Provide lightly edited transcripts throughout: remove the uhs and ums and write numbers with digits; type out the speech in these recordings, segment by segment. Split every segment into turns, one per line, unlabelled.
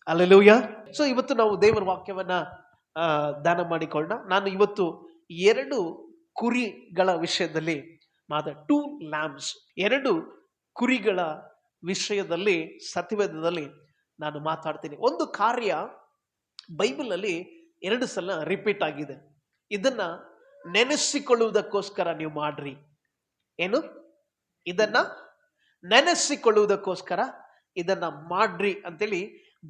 Alleluia. So ಇವತ್ತು ನಾವು ದೇವರ ವಾಕ್ಯವನ್ನ ದಾನ ಮಾಡಿಕೊಳ್ಳೋಣ. ನಾನು ಇವತ್ತು 2 ಕುರಿಗಳ ವಿಷಯದಲ್ಲಿ ಟೂ ಲ್ಯಾಂಬ್ಸ್, 2 ಕುರಿಗಳ ವಿಷಯದಲ್ಲಿ ಸತ್ಯವೇದದಲ್ಲಿ ನಾನು ಮಾತಾಡ್ತೀನಿ. ಒಂದು ಕಾರ್ಯ ಬೈಬಲ್ ಅಲ್ಲಿ 2 ಸಲ ರಿಪೀಟ್ ಆಗಿದೆ. ಇದನ್ನ ನೆನೆಸಿಕೊಳ್ಳುವುದಕ್ಕೋಸ್ಕರ ನೀವು ಮಾಡ್ರಿ. ಏನು? ಇದನ್ನ ನೆನೆಸಿಕೊಳ್ಳುವುದಕ್ಕೋಸ್ಕರ ಇದನ್ನ ಮಾಡ್ರಿ ಅಂತೇಳಿ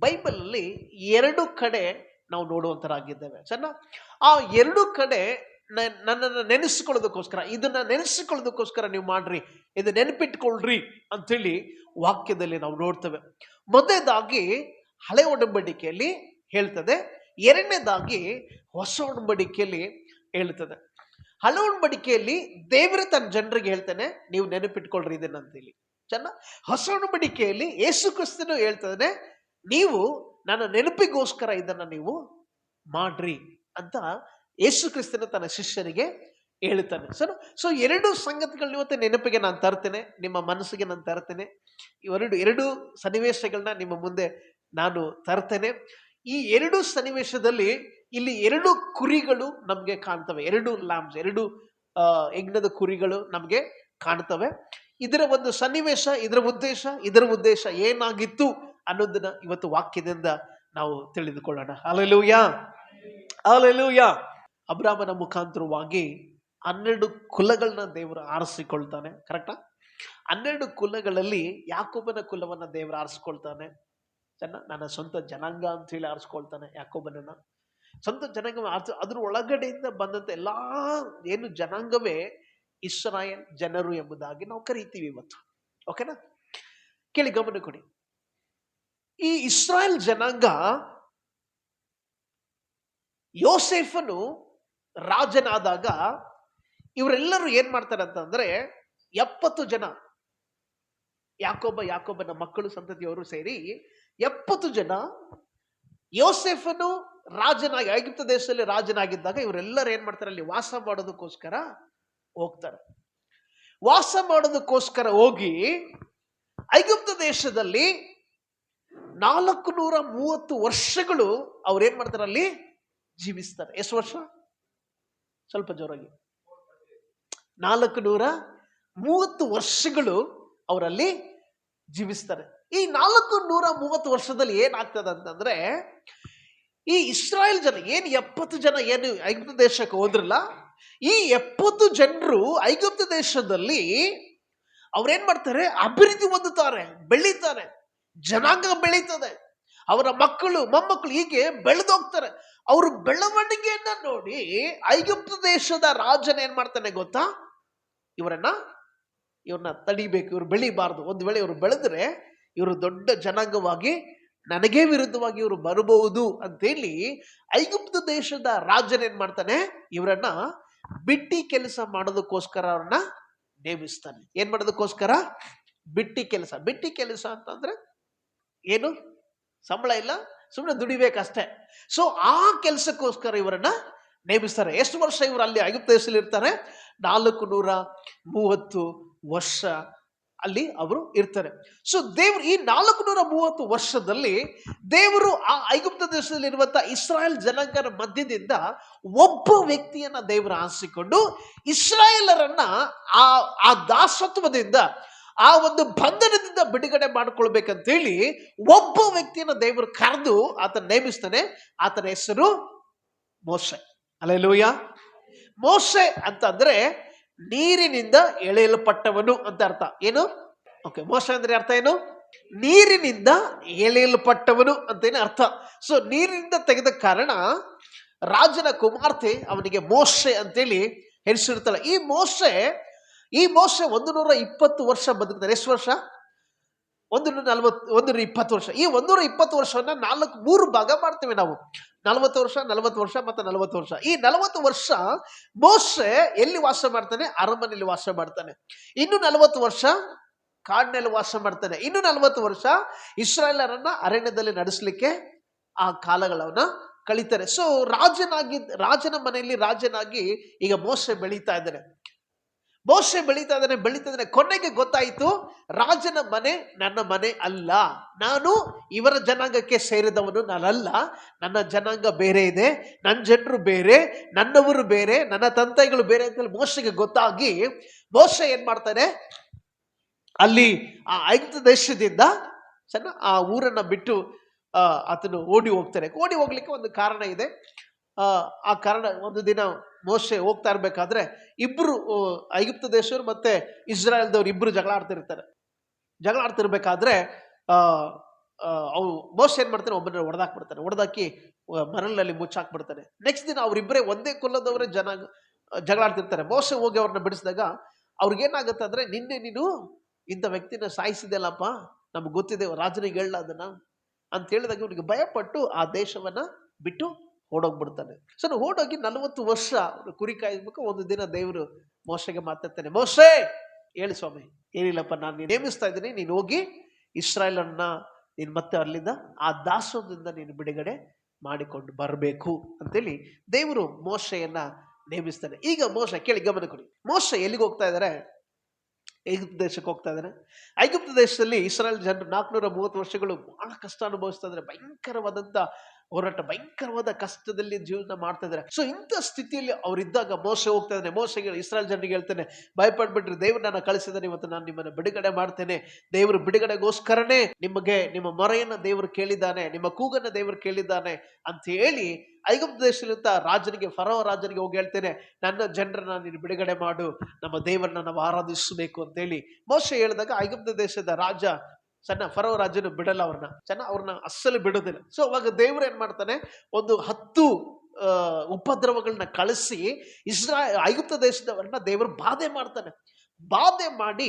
ಬೈಬಲ್ ಅಲ್ಲಿ 2 ಕಡೆ ನಾವು ನೋಡುವಂತರಾಗಿದ್ದೇವೆ. ಸಣ್ಣ ಆ 2 ಕಡೆ ನನ್ನನ್ನು ನೆನೆಸಿಕೊಳ್ಳೋದಕ್ಕೋಸ್ಕರ, ಇದನ್ನ ನೆನೆಸಿಕೊಳ್ಳೋದಕ್ಕೋಸ್ಕರ ನೀವು ಮಾಡ್ರಿ, ಇದು ನೆನಪಿಟ್ಕೊಳ್ರಿ ಅಂತೇಳಿ ವಾಕ್ಯದಲ್ಲಿ ನಾವು ನೋಡ್ತೇವೆ. ಮೊದಲನೇದಾಗಿ ಹಳೆ ಒಡಂಬಡಿಕೆಯಲ್ಲಿ ಹೇಳ್ತದೆ, ಎರಡನೇದಾಗಿ ಹೊಸ ಒಡಂಬಡಿಕೆಯಲ್ಲಿ ಹೇಳ್ತದೆ. ಹಳೆ ಒಡಂಬಡಿಕೆಯಲ್ಲಿ ದೇವರೇ ತನ್ನ ಜನರಿಗೆ ಹೇಳ್ತಾನೆ, ನೀವು ನೆನಪಿಟ್ಕೊಳ್ರಿ ಇದನ್ನಂತೇಳಿ. ಹೊಸ ಒಡಂಬಡಿಕೆಯಲ್ಲಿ ಯೇಸು ಕ್ರಿಸ್ತನು ಹೇಳ್ತಾನೆ, ನೀವು ನನ್ನ ನೆನಪಿಗೋಸ್ಕರ ಇದನ್ನ ನೀವು ಮಾಡ್ರಿ ಅಂತ ಯೇಸು ಕ್ರಿಸ್ತನು ತನ್ನ ಶಿಷ್ಯರಿಗೆ ಹೇಳ್ತಾನೆ. ಸೊ 2 ಸಂಗತಿಗಳನ್ನ ಇವತ್ತು ನೆನಪಿಗೆ ನಾನು ತರ್ತೇನೆ, ನಿಮ್ಮ ಮನಸ್ಸಿಗೆ ನಾನು ತರ್ತೇನೆ. ಎರಡು ಸನ್ನಿವೇಶಗಳನ್ನ ನಿಮ್ಮ ಮುಂದೆ ನಾನು ತರ್ತೇನೆ. ಈ 2 ಸನ್ನಿವೇಶದಲ್ಲಿ ಇಲ್ಲಿ 2 ಕುರಿಗಳು ನಮ್ಗೆ ಕಾಣ್ತವೆ. 2 ಲ್ಯಾಂಬ್ಸ್, 2 ಯಜ್ಞದ ಕುರಿಗಳು ನಮ್ಗೆ ಕಾಣ್ತವೆ. ಇದರ ಒಂದು ಸನ್ನಿವೇಶ, ಇದರ ಉದ್ದೇಶ ಏನಾಗಿತ್ತು ಅನ್ನೋದನ್ನ ಇವತ್ತು ವಾಕ್ಯದಿಂದ ನಾವು ತಿಳಿದುಕೊಳ್ಳೋಣ. Hallelujah, hallelujah. ಅಬ್ರಾಮನ ಮುಖಾಂತರವಾಗಿ 12 ಕುಲಗಳನ್ನ ದೇವರು ಆರಿಸಿಕೊಳ್ತಾನೆ. ಕರೆಕ್ಟಾ? 12 ಕುಲಗಳಲ್ಲಿ ಯಾಕೋಬನ ಕುಲವನ್ನ ದೇವರು ಆರಿಸ್ಕೊಳ್ತಾನೆ. ನನ್ನ ಸ್ವಂತ ಜನಾಂಗ ಅಂತ ಹೇಳಿ ಆರಿಸ್ಕೊಳ್ತಾನೆ ಯಾಕೋಬನನ್ನ. ಸ್ವಂತ ಜನಾಂಗ, ಅದ್ರ ಒಳಗಡೆಯಿಂದ ಬಂದಂತ ಎಲ್ಲಾ ಏನು ಜನಾಂಗವೇ ಇಸ್ರಾಯೇಲ್ ಜನರು ಎಂಬುದಾಗಿ ನಾವು ಕರೀತೀವಿ ಇವತ್ತು. ಓಕೆನಾ? ಕೇಳಿ, ಗಮನ ಕೊಡಿ. ಈ ಇಸ್ರಾಯೇಲ್ ಜನಾಂಗ ಯೋಸೇಫನು ರಾಜನಾದಾಗ ಇವರೆಲ್ಲರೂ ಏನ್ ಮಾಡ್ತಾರೆ ಅಂತಂದ್ರೆ 70 ಜನ ಯಾಕೋಬನ ಮಕ್ಕಳು, ಸಂತತಿಯವರು ಸೇರಿ 70 ಜನ ಯೋಸೇಫನು ರಾಜನಾಗಿ ಐಗುಪ್ತ ದೇಶದಲ್ಲಿ ರಾಜನಾಗಿದ್ದಾಗ ಇವರೆಲ್ಲರೂ ಏನ್ ಮಾಡ್ತಾರೆ, ಅಲ್ಲಿ ವಾಸ ಮಾಡೋದಕ್ಕೋಸ್ಕರ ಹೋಗ್ತಾರೆ. ವಾಸ ಮಾಡೋದಕ್ಕೋಸ್ಕರ ಹೋಗಿ ಐಗುಪ್ತ ದೇಶದಲ್ಲಿ 430 ವರ್ಷಗಳು ಅವ್ರೇನ್ ಮಾಡ್ತಾರೆ, ಅಲ್ಲಿ ಜೀವಿಸ್ತಾರೆ. ಎಷ್ಟು ವರ್ಷ? ಸ್ವಲ್ಪ ಜೋರಾಗಿ. 430 ವರ್ಷಗಳು ಅವರಲ್ಲಿ ಜೀವಿಸ್ತಾರೆ. ಈ 430 ವರ್ಷದಲ್ಲಿ ಏನಾಗ್ತದೆ ಅಂತಂದ್ರೆ, ಈ ಇಸ್ರಾಯೇಲ್ ಜನ ಏನು 70 ಜನ ಏನು ಐಗುಪ್ತ ದೇಶಕ್ಕೆ ಹೋದ್ರಲ್ಲ, ಈ 70 ಜನರು ಐಗುಪ್ತ ದೇಶದಲ್ಲಿ ಅವ್ರೇನ್ ಮಾಡ್ತಾರೆ, ಅಭಿವೃದ್ಧಿ ಹೊಂದುತ್ತಾರೆ, ಬೆಳೀತಾರೆ, ಜನಾಂಗ ಬೆಳೀತದೆ, ಅವರ ಮಕ್ಕಳು ಮೊಮ್ಮಕ್ಕಳು ಹೀಗೆ ಬೆಳೆದೋಗ್ತಾರೆ. ಅವರು ಬೆಳವಣಿಗೆಯನ್ನ ನೋಡಿ ಐಗುಪ್ತ ದೇಶದ ರಾಜನ ಏನ್ ಮಾಡ್ತಾನೆ ಗೊತ್ತಾ, ಇವ್ರನ್ನ ತಡಿಬೇಕು, ಇವ್ರು ಬೆಳಿಬಾರ್ದು. ಒಂದು ವೇಳೆ ಇವರು ಬೆಳೆದ್ರೆ ಇವರು ದೊಡ್ಡ ಜನಾಂಗವಾಗಿ ನನಗೇ ವಿರುದ್ಧವಾಗಿ ಇವರು ಬರಬಹುದು ಅಂತೇಳಿ ಐಗುಪ್ತ ದೇಶದ ರಾಜನ ಏನ್ ಮಾಡ್ತಾನೆ, ಇವರನ್ನ ಬಿಟ್ಟಿ ಕೆಲಸ ಮಾಡೋದಕ್ಕೋಸ್ಕರ ಅವ್ರನ್ನ ನೇಮಿಸ್ತಾನೆ. ಏನ್ ಮಾಡೋದಕ್ಕೋಸ್ಕರ? ಬಿಟ್ಟಿ ಕೆಲಸ ಅಂತಂದ್ರೆ ಏನು? ಸಂಬಳ ಇಲ್ಲ, ಸುಮ್ಮನೆ ದುಡಿಬೇಕಷ್ಟೇ. ಸೊ ಆ ಕೆಲಸಕ್ಕೋಸ್ಕರ ಇವರನ್ನ ನೇಮಿಸ್ತಾರೆ. ಎಷ್ಟು ವರ್ಷ ಇವರು ಅಲ್ಲಿ ಐಗುಪ್ತ ದೇಶದಲ್ಲಿ ಇರ್ತಾರೆ? 430 ವರ್ಷ ಅಲ್ಲಿ ಅವರು ಇರ್ತಾರೆ. ಸೊ ದೇವರು ಈ 430 ವರ್ಷದಲ್ಲಿ ದೇವರು ಆ ಐಗುಪ್ತ ದೇಶದಲ್ಲಿ ಇರುವಂತಹ ಇಸ್ರಾಯೇಲ್ ಜನಾಂಗದ ಮಧ್ಯದಿಂದ ಒಬ್ಬ ವ್ಯಕ್ತಿಯನ್ನ ದೇವರು ಆರಿಸಿಕೊಂಡು ಇಸ್ರಾಯೇಲರನ್ನ ಆ ದಾಸತ್ವದಿಂದ, ಆ ಒಂದು ಬಂಧನದಿಂದ ಬಿಡುಗಡೆ ಮಾಡ್ಕೊಳ್ಬೇಕಂತೇಳಿ ಒಬ್ಬ ವ್ಯಕ್ತಿಯನ್ನ ದೇವರು ಕರೆದು ಆತನ ನೇಮಿಸ್ತಾನೆ. ಆತನ ಹೆಸರು ಮೋಶೆ. ಹಲ್ಲೆಲೂಯಾ. ಮೋಶೆ ಅಂತಂದ್ರೆ ನೀರಿನಿಂದ ಎಳೆಯಲ್ಪಟ್ಟವನು ಅಂತ ಅರ್ಥ. ಏನು? ಓಕೆ, ಮೋಶೆ ಅಂದ್ರೆ ಅರ್ಥ ಏನು? ನೀರಿನಿಂದ ಎಳೆಯಲ್ಪಟ್ಟವನು ಅಂತೇನೆ ಅರ್ಥ. ಸೊ ನೀರಿನಿಂದ ತೆಗೆದ ಕಾರಣ ರಾಜನ ಕುಮಾರ್ತೆ ಅವನಿಗೆ ಮೋಶೆ ಅಂತೇಳಿ ಹೆಸರಿರ್ತಾಳೆ. ಈ ಮೋಶೆ 120 ವರ್ಷ ಬದುಕ್ತಾರೆ. ಎಷ್ಟು ವರ್ಷ? 120 ವರ್ಷ. ಈ 120 ವರ್ಷವನ್ನ 3 ಭಾಗ ಮಾಡ್ತೇವೆ ನಾವು. 40 ವರ್ಷ ಮತ್ತೆ 40 ವರ್ಷ. ಈ 40 ವರ್ಷ ಮೋಶೆ ಎಲ್ಲಿ ವಾಸ ಮಾಡ್ತಾನೆ? ಅರಮನೆಯಲ್ಲಿ ವಾಸ ಮಾಡ್ತಾನೆ. ಇನ್ನು 40 ವರ್ಷ ಕಾಡಿನಲ್ಲಿ ವಾಸ ಮಾಡ್ತಾನೆ. ಇನ್ನು 40 ವರ್ಷ ಇಸ್ರಾಯೇಲರನ್ನ ಅರಣ್ಯದಲ್ಲಿ ನಡೆಸಲಿಕ್ಕೆ ಆ ಕಾಲಗಳನ್ನ ಕಳೀತಾರೆ. ಸೊ ರಾಜನ ಮನೆಯಲ್ಲಿ ರಾಜನಾಗಿ ಈಗ ಮೋಶೆ ಬೆಳೀತಾ ಇದ್ದಾನೆ. ಬೆಳೀತಾ ಇದ್ದಾನೆ. ಕೊನೆಗೆ ಗೊತ್ತಾಯಿತು, ರಾಜನ ಮನೆ ನನ್ನ ಮನೆ ಅಲ್ಲ, ನಾನು ಇವರ ಜನಾಂಗಕ್ಕೆ ಸೇರಿದವನು ನಾನಲ್ಲ, ನನ್ನ ಜನಾಂಗ ಬೇರೆ ಇದೆ, ನನ್ನ ಜನರು ಬೇರೆ, ನನ್ನವರು ಬೇರೆ, ನನ್ನ ತಂದೆಗಳು ಬೇರೆ ಅಂತ ಮೋಶೆಗೆ ಗೊತ್ತಾಗಿ ಮೋಶೆ ಏನ್ ಮಾಡ್ತಾನೆ, ಅಲ್ಲಿ ಆ ಐಗುಪ್ತ ದೇಶದಿಂದ ಆ ಊರನ್ನ ಬಿಟ್ಟು ಆತನು ಓಡಿ ಹೋಗ್ತಾನೆ. ಓಡಿ ಹೋಗ್ಲಿಕ್ಕೆ ಒಂದು ಕಾರಣ ಇದೆ. ಆ ಕಾರಣ, ಒಂದು ದಿನ ಮೋಶೆ ಹೋಗ್ತಾ ಇರ್ಬೇಕಾದ್ರೆ ಇಬ್ರು ಐಗುಪ್ತ ದೇಶರು ಮತ್ತೆ ಇಸ್ರಾಯೇಲ್ದವ್ರು ಇಬ್ರು ಜಗಳ ಆಡ್ತಿರ್ಬೇಕಾದ್ರೆ ಅವು ಮೋಶೆ ಏನ್ ಮಾಡ್ತಾನೆ, ಒಬ್ಬನ ಹೊಡೆದಾಕಿ ಮರಳಿನಲ್ಲಿ ಮುಚ್ಚಾಕ್ಬಿಡ್ತಾನೆ. ನೆಕ್ಸ್ಟ್ ದಿನ ಅವರಿಬ್ಬರೇ ಒಂದೇ ಕುಲದವರೇ ಜಗಳ ಆಡ್ತಿರ್ತಾರೆ. ಮೋಶೆ ಹೋಗಿ ಅವ್ರನ್ನ ಬಿಡಿಸಿದಾಗ ಅವ್ರಿಗೇನಾಗುತ್ತೆ ಅಂದ್ರೆ, ನಿನ್ನೆ ನೀನು ಇಂಥ ವ್ಯಕ್ತಿನ ಸಾಯಿಸಿದೆಲ್ಲಪ್ಪ, ನಮ್ಗೆ ಗೊತ್ತಿದೆ, ರಾಜನಿಗೆ ಹೇಳ ಅದನ್ನ ಅಂತ ಹೇಳಿದಾಗ ಇವನಿಗೆ ಭಯಪಟ್ಟು ಆ ದೇಶವನ್ನ ಬಿಟ್ಟು ಓಡೋಗ್ಬಿಡ್ತಾನೆ. ಸೊ ಓಡೋಗಿ 40 ವರ್ಷ ಕುರಿ ಕಾಯ್ಬೇಕು. ಒಂದು ದಿನ ದೇವರು ಮೋಶೆಗೆ ಮಾತಾಡ್ತಾನೆ, ಮೋಶೆ ಹೇಳಿ ಸ್ವಾಮಿ. ಏನಿಲ್ಲಪ್ಪ, ನಾನು ನೇಮಿಸ್ತಾ ಇದ್ದೀನಿ, ನೀನು ಹೋಗಿ ಇಸ್ರಾಯೇಲನ್ನ ನೀನು ಮತ್ತೆ ಅಲ್ಲಿಂದ ಆ ದಾಸೋಹದಿಂದ ನೀನು ಬಿಡುಗಡೆ ಮಾಡಿಕೊಂಡು ಬರಬೇಕು ಅಂತೇಳಿ ದೇವರು ಮೋಶೆಯನ್ನ ನೇಮಿಸ್ತಾನೆ. ಈಗ ಮೋಶೆ ಕೇಳಿ, ಗಮನ ಕೊಡಿ. ಮೋಶೆ ಎಲ್ಲಿಗೆ ಹೋಗ್ತಾ ಇದ್ದಾರೆ? ಐಗುಪ್ತ ದೇಶಕ್ಕೆ ಹೋಗ್ತಾ ಇದ್ದಾರೆ. ಐಗುಪ್ತ ದೇಶದಲ್ಲಿ ಇಸ್ರಾಯೇಲ್ ಜನರು 430 ವರ್ಷಗಳು ಬಹಳ ಕಷ್ಟ ಅನುಭವಿಸ್ತಾ ಇದ್ದಾರೆ. ಭಯಂಕರವಾದಂತ ಹೋರಾಟ, ಭಯಂಕರವಾದ ಕಷ್ಟದಲ್ಲಿ ಜೀವನ ಮಾಡ್ತಾ ಇದ್ದಾರೆ. ಸೊ ಇಂಥ ಸ್ಥಿತಿಯಲ್ಲಿ ಅವರಿದ್ದಾಗ ಮೋಶೆ ಹೋಗ್ತಾ ಇದ್ದಾನೆ. ಮೋಶೆಗೆ ಇಸ್ರಾಯೇಲ್ ಜನರಿಗೆ ಹೇಳ್ತಾನೆ, ಭಯಪಡ್ಬಿಟ್ರಿ, ದೇವ್ರು ನನ್ನ ಕಳಿಸಿದ್ದಾನೆ, ಇವತ್ತು ನಾನು ನಿಮ್ಮನ್ನ ಬಿಡುಗಡೆ ಮಾಡ್ತೇನೆ. ದೇವರು ಬಿಡುಗಡೆಗೋಸ್ಕರನೇ ನಿಮ್ಮ ಮೊರೆಯನ್ನ ದೇವರು ಕೇಳಿದ್ದಾನೆ, ನಿಮ್ಮ ಕೂಗನ್ನ ದೇವರು ಕೇಳಿದ್ದಾನೆ ಅಂತ ಹೇಳಿ ಐಗುಪ್ತ ದೇಶದಿಂದ ರಾಜನಿಗೆ, ಫರೋ ರಾಜನಿಗೆ ಹೋಗಿ ಹೇಳ್ತೇನೆ, ನನ್ನ ಜನರನ್ನ ನೀನು ಬಿಡುಗಡೆ ಮಾಡು, ನಮ್ಮ ದೇವರನ್ನ ನಾವು ಆರಾಧಿಸಬೇಕು ಅಂತೇಳಿ ಮೋಶೆ ಹೇಳಿದಾಗ ಐಗುಪ್ತ ದೇಶದ ರಾಜ ಫರೋ ರಾಜನು ಬಿಡಲ್ಲ ಅವ್ರನ್ನ ಅಸ್ಸಲು ಬಿಡೋದಿಲ್ಲ. ಸೊ ಅವಾಗ ದೇವ್ರು ಏನ್ ಮಾಡ್ತಾನೆ, ಒಂದು 10 ಉಪದ್ರವಗಳನ್ನ ಕಳಿಸಿ ಐಗುಪ್ತ ದೇಶದವರನ್ನ ದೇವರು ಬಾಧೆ ಮಾಡ್ತಾನೆ. ಬಾಧೆ ಮಾಡಿ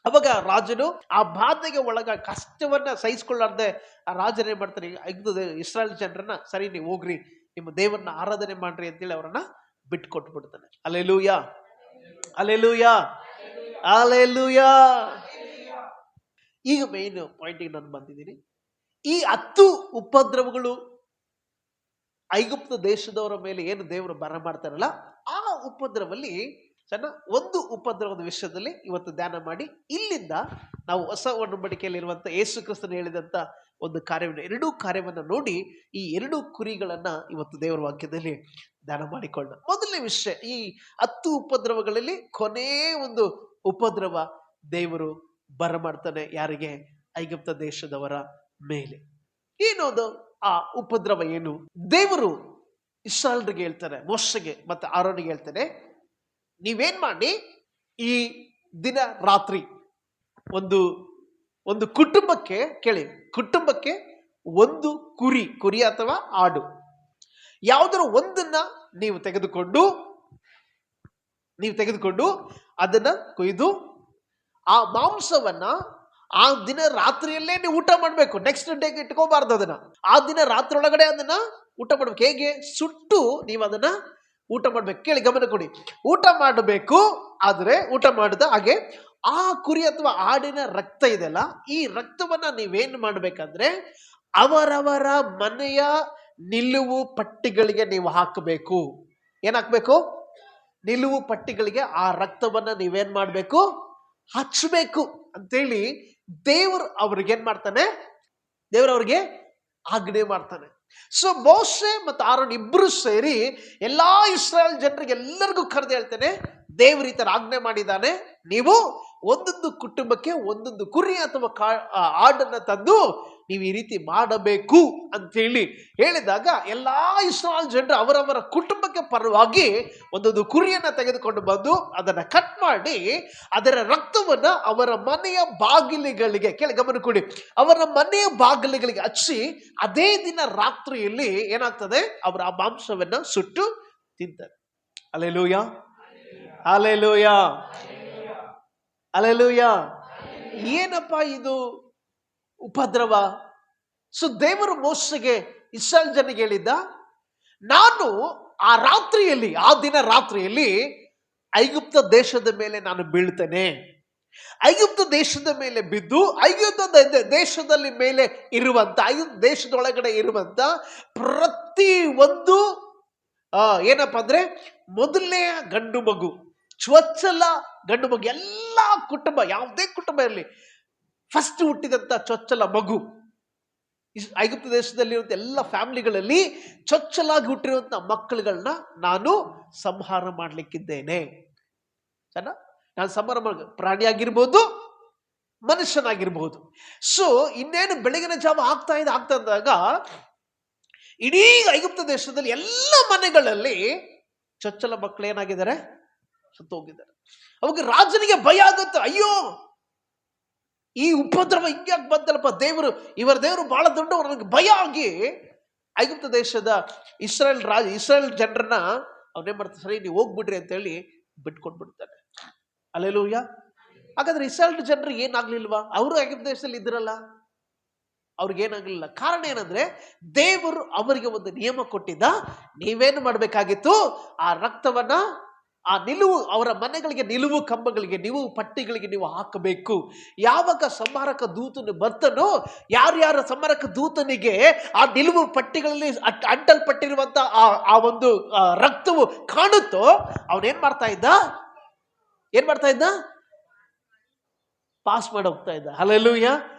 ಅವಾಗ ರಾಜನು ಆ ಬಾಧೆಗೆ ಕಷ್ಟವನ್ನ ಸಹಿಸ್ಕೊಳ್ಳಾರ್ದೆ ಆ ರಾಜನ ಏನ್ ಮಾಡ್ತಾನೆ, ಇಸ್ರಾಯೇಲ್ ಜನರನ್ನ, ಸರಿ ನೀವು ಹೋಗ್ರಿ, ನಿಮ್ಮ ದೇವರನ್ನ ಆರಾಧನೆ ಮಾಡ್ರಿ ಅಂತೇಳಿ ಅವರನ್ನ ಬಿಟ್ಕೊಟ್ಬಿಡ್ತಾನೆ. Hallelujah, hallelujah, hallelujah. ಈಗ ಮೇನ್ ಪಾಯಿಂಟಿಗೆ ನಾನು ಬಂದಿದ್ದೀನಿ. ಈ 10 ಉಪದ್ರವಗಳು ಐಗುಪ್ತ ದೇಶದವರ ಮೇಲೆ ಏನು ದೇವರು ಬರ ಮಾಡ್ತಾರಲ್ಲ, ಆ ಉಪದ್ರವಲ್ಲಿ ಒಂದು ಉಪದ್ರವದ ವಿಷಯದಲ್ಲಿ ಇವತ್ತು ಧ್ಯಾನ ಮಾಡಿ, ಇಲ್ಲಿಂದ ನಾವು ಹೊಸ ಒಡಂಬಡಿಕೆಯಲ್ಲಿರುವಂತ ಯೇಸು ಕ್ರಿಸ್ತನು ಹೇಳಿದಂತ ಒಂದು ಕಾರ್ಯವನ್ನು, 2 ಕಾರ್ಯವನ್ನು ನೋಡಿ ಈ 2 ಕುರಿಗಳನ್ನ ಇವತ್ತು ದೇವರ ವಾಕ್ಯದಲ್ಲಿ ಧ್ಯಾನ ಮಾಡಿಕೊಳ್ಳೋಣ. ಮೊದಲನೇ ವಿಷಯ, ಈ 10 ಉಪದ್ರವಗಳಲ್ಲಿ ಕೊನೆ ಒಂದು ಉಪದ್ರವ ದೇವರು ಬರಮಾಡ್ತಾನೆ. ಯಾರಿಗೆ? ಐಗುಪ್ತ ದೇಶದವರ ಮೇಲೆ. ಏನದು ಆ ಉಪದ್ರವ? ಏನು? ದೇವರು ಇಸ್ರಾಯೇಲ್ರಿಗೆ ಹೇಳ್ತಾರೆ, ಮೋಶೆಗೆ ಮತ್ತೆ ಆರೋನಿಗೆ ಹೇಳ್ತಾನೆ, ನೀವೇನ್ ಮಾಡಿ, ಈ ದಿನ ರಾತ್ರಿ ಒಂದು ಕುಟುಂಬಕ್ಕೆ ಕೇಳಿ, ಕುಟುಂಬಕ್ಕೆ ಒಂದು ಕುರಿ ಅಥವಾ ಆಡು ಯಾವುದರ ಒಂದನ್ನ ನೀವು ತೆಗೆದುಕೊಂಡು ಅದನ್ನ ಕೊಯ್ದು ಆ ಮಾಂಸವನ್ನ ಆ ದಿನ ರಾತ್ರಿಯಲ್ಲೇ ನೀವು ಊಟ ಮಾಡ್ಬೇಕು. ನೆಕ್ಸ್ಟ್ ಡೇಗೆ ಇಟ್ಕೋಬಾರ್ದು ಅದನ್ನ. ಆ ದಿನ ರಾತ್ರಿ ಒಳಗಡೆ ಅದನ್ನ ಊಟ ಮಾಡ್ಬೇಕು. ಹೇಗೆ? ಸುಟ್ಟು ನೀವು ಅದನ್ನ ಊಟ ಮಾಡ್ಬೇಕು. ಕೇಳಿ, ಗಮನ ಕೊಡಿ. ಊಟ ಮಾಡಬೇಕು. ಆದ್ರೆ ಊಟ ಮಾಡಿದ ಹಾಗೆ ಆ ಕುರಿ ಅಥವಾ ಆಡಿನ ರಕ್ತ ಇದೆಲ್ಲ, ಈ ರಕ್ತವನ್ನ ನೀವೇನ್ ಮಾಡ್ಬೇಕಂದ್ರೆ ಅವರವರ ಮನೆಯ ನಿಲುವು ಪಟ್ಟಿಗಳಿಗೆ ನೀವು ಹಾಕಬೇಕು. ಏನ್ ಹಾಕ್ಬೇಕು? ನಿಲುವು ಪಟ್ಟಿಗಳಿಗೆ ಆ ರಕ್ತವನ್ನ ನೀವೇನ್ ಮಾಡ್ಬೇಕು? ಹಚ್ಚಬೇಕು ಅಂತೇಳಿ ದೇವರು ಅವ್ರಿಗೇನ್ ಮಾಡ್ತಾನೆ? ದೇವರು ಅವ್ರಿಗೆ ಆಜ್ಞೆ ಮಾಡ್ತಾನೆ. ಸೊ ಮೋಶೆ ಮತ್ತು ಆರೋನ್ ಇಬ್ರು ಸೇರಿ ಎಲ್ಲಾ ಇಸ್ರಾಯೇಲ್ ಜನರಿಗೆ ಎಲ್ಲರಿಗೂ ಕರೆದು ಹೇಳ್ತಾನೆ, ದೇವರು ಈ ತರ ಆಜ್ಞೆ ಮಾಡಿದ್ದಾನೆ, ನೀವು ಒಂದೊಂದು ಕುಟುಂಬಕ್ಕೆ ಒಂದೊಂದು ಕುರಿ ಅಥವಾ ಆಡನ್ನ ತಂದು ನೀವು ಈ ರೀತಿ ಮಾಡಬೇಕು ಅಂತ ಹೇಳಿದಾಗ ಎಲ್ಲಾ ಇಸ್ರಾಯೇಲ್ ಜನರು ಅವರವರ ಕುಟುಂಬಕ್ಕೆ ಪರವಾಗಿ ಒಂದೊಂದು ಕುರಿಯನ್ನ ತೆಗೆದುಕೊಂಡು ಬಂದು ಅದನ್ನ ಕಟ್ ಮಾಡಿ ಅದರ ರಕ್ತವನ್ನ ಅವರ ಮನೆಯ ಬಾಗಿಲಿಗಳಿಗೆ, ಕೇಳಿ ಗಮನ ಕೊಡಿ, ಅವರ ಮನೆಯ ಬಾಗಿಲಿಗಳಿಗೆ ಹಚ್ಚಿ ಅದೇ ದಿನ ರಾತ್ರಿಯಲ್ಲಿ ಏನಾಗ್ತದೆ, ಅವರ ಆ ಮಾಂಸವನ್ನ ಸುಟ್ಟು ತಿಂತಾರೆ. Hallelujah, hallelujah, hallelujah. ಏನಪ್ಪಾ ಇದು ಉಪದ್ರವ? ಸೊ ದೇವರು ಮೋಶೆಗೆ ಇಸ್ರಾಯೇಲ್ ಜನರಿಗೆ ಹೇಳಿದ್ದ, ನಾನು ಆ ದಿನ ರಾತ್ರಿಯಲ್ಲಿ ಐಗುಪ್ತ ದೇಶದ ಮೇಲೆ ನಾನು ಬೀಳ್ತೇನೆ. ಐಗುಪ್ತ ದೇಶದ ಮೇಲೆ ಬಿದ್ದು ಐಗುಪ್ತ ದೇಶದಲ್ಲಿ ಮೇಲೆ ಐಗುಪ್ತ ದೇಶದೊಳಗಡೆ ಇರುವಂತ ಪ್ರತಿ ಒಂದು ಏನಪ್ಪ ಅಂದ್ರೆ ಮೊದಲನೇ ಗಂಡು ಮಗು, ಚೊಚ್ಚಲ ಗಂಡು ಮಗು, ಎಲ್ಲ ಕುಟುಂಬ, ಯಾವುದೇ ಕುಟುಂಬ ಇರಲಿ, ಫಸ್ಟ್ ಹುಟ್ಟಿದಂತ ಚೊಚ್ಚಲ ಮಗು, ಐಗುಪ್ತ ದೇಶದಲ್ಲಿರುವಂತ ಎಲ್ಲ ಫ್ಯಾಮಿಲಿಗಳಲ್ಲಿ ಚೊಚ್ಚಲಾಗಿ ಹುಟ್ಟಿರುವಂತ ಮಕ್ಕಳುಗಳನ್ನ ನಾನು ಸಂಹಾರ ಮಾಡ್ಲಿಕ್ಕಿದ್ದೇನೆ. ನಾನು ಸಂಹಾರ ಪ್ರಾಣಿಯಾಗಿರ್ಬೋದು, ಮನುಷ್ಯನಾಗಿರ್ಬೋದು. ಸೊ ಇನ್ನೇನು ಬೆಳಗಿನ ಜಾವ ಆಗ್ತಾ ಇದ್ದಾಗ ಇಡೀ ಐಗುಪ್ತ ದೇಶದಲ್ಲಿ ಎಲ್ಲ ಮನೆಗಳಲ್ಲಿ ಚೊಚ್ಚಲ ಮಕ್ಕಳು ಏನಾಗಿದ್ದಾರೆ, ಸತ್ತು ಹೋಗಿದ್ದಾರೆ. ಅವಾಗ ರಾಜನಿಗೆ ಭಯ ಆಗುತ್ತೆ, ಅಯ್ಯೋ ಈ ಉಪದ್ರವ ಹಿಂಗ್ಯಾಕೆ ಬಂದಲ್ಲಪ್ಪ, ಇವರ ದೇವರು ಬಹಳ ದೊಡ್ಡವರು, ನನಗೆ ಭಯ ಆಗಿ ಐಗುಪ್ತ ದೇಶದ ಇಸ್ರಾಯೇಲ್ ಜನರನ್ನ ಅವನೇನ್ ಮಾಡ್ತಾರೆ, ಸರಿ ನೀವು ಹೋಗ್ಬಿಡ್ರಿ ಅಂತ ಹೇಳಿ ಬಿಟ್ಕೊಂಡ್ಬಿಡ್ತಾನೆ. ಹಲ್ಲೆಲೂಯಾ. ಹಾಗಾದ್ರೆ ಇಸ್ರಾಯೇಲ್ ಜನರಿಗೆ ಏನಾಗ್ಲಿಲ್ವಾ? ಅವರು ಐಗುಪ್ತ ದೇಶದಲ್ಲಿ ಇದ್ರಲ್ಲ, ಅವ್ರಿಗೇನಾಗ್ಲಿಲ್ಲ. ಕಾರಣ ಏನಂದ್ರೆ ದೇವರು ಅವರಿಗೆ ಒಂದು ನಿಯಮ ಕೊಟ್ಟಿದ್ದ, ನೀವೇನು ಮಾಡ್ಬೇಕಾಗಿತ್ತು, ಆ ರಕ್ತವನ್ನ, ಆ ನಿಲುವು, ಅವರ ಮನೆಗಳಿಗೆ ನಿಲುವು ಕಂಬಗಳಿಗೆ, ನಿಲುವು ಪಟ್ಟಿಗಳಿಗೆ ನೀವು ಹಾಕಬೇಕು. ಯಾವಾಗ ಸಂಹಾರಕ ದೂತನು ಬರ್ತಾನೋ, ಯಾರ್ಯಾರ ಸಂಹಾರಕ ದೂತನಿಗೆ ಆ ನಿಲುವು ಪಟ್ಟಿಗಳಲ್ಲಿ ಅಂಟಲ್ಪಟ್ಟಿರುವಂತ ಆ ಒಂದು ರಕ್ತವು ಕಾಣುತ್ತೋ, ಅವನೇನ್ ಮಾಡ್ತಾ ಇದ್ದ, ಪಾಸ್ ಮಾಡಿ ಹೋಗ್ತಾ ಇದ್ದ. ಹಲ್ಲೆಲೂಯಾ.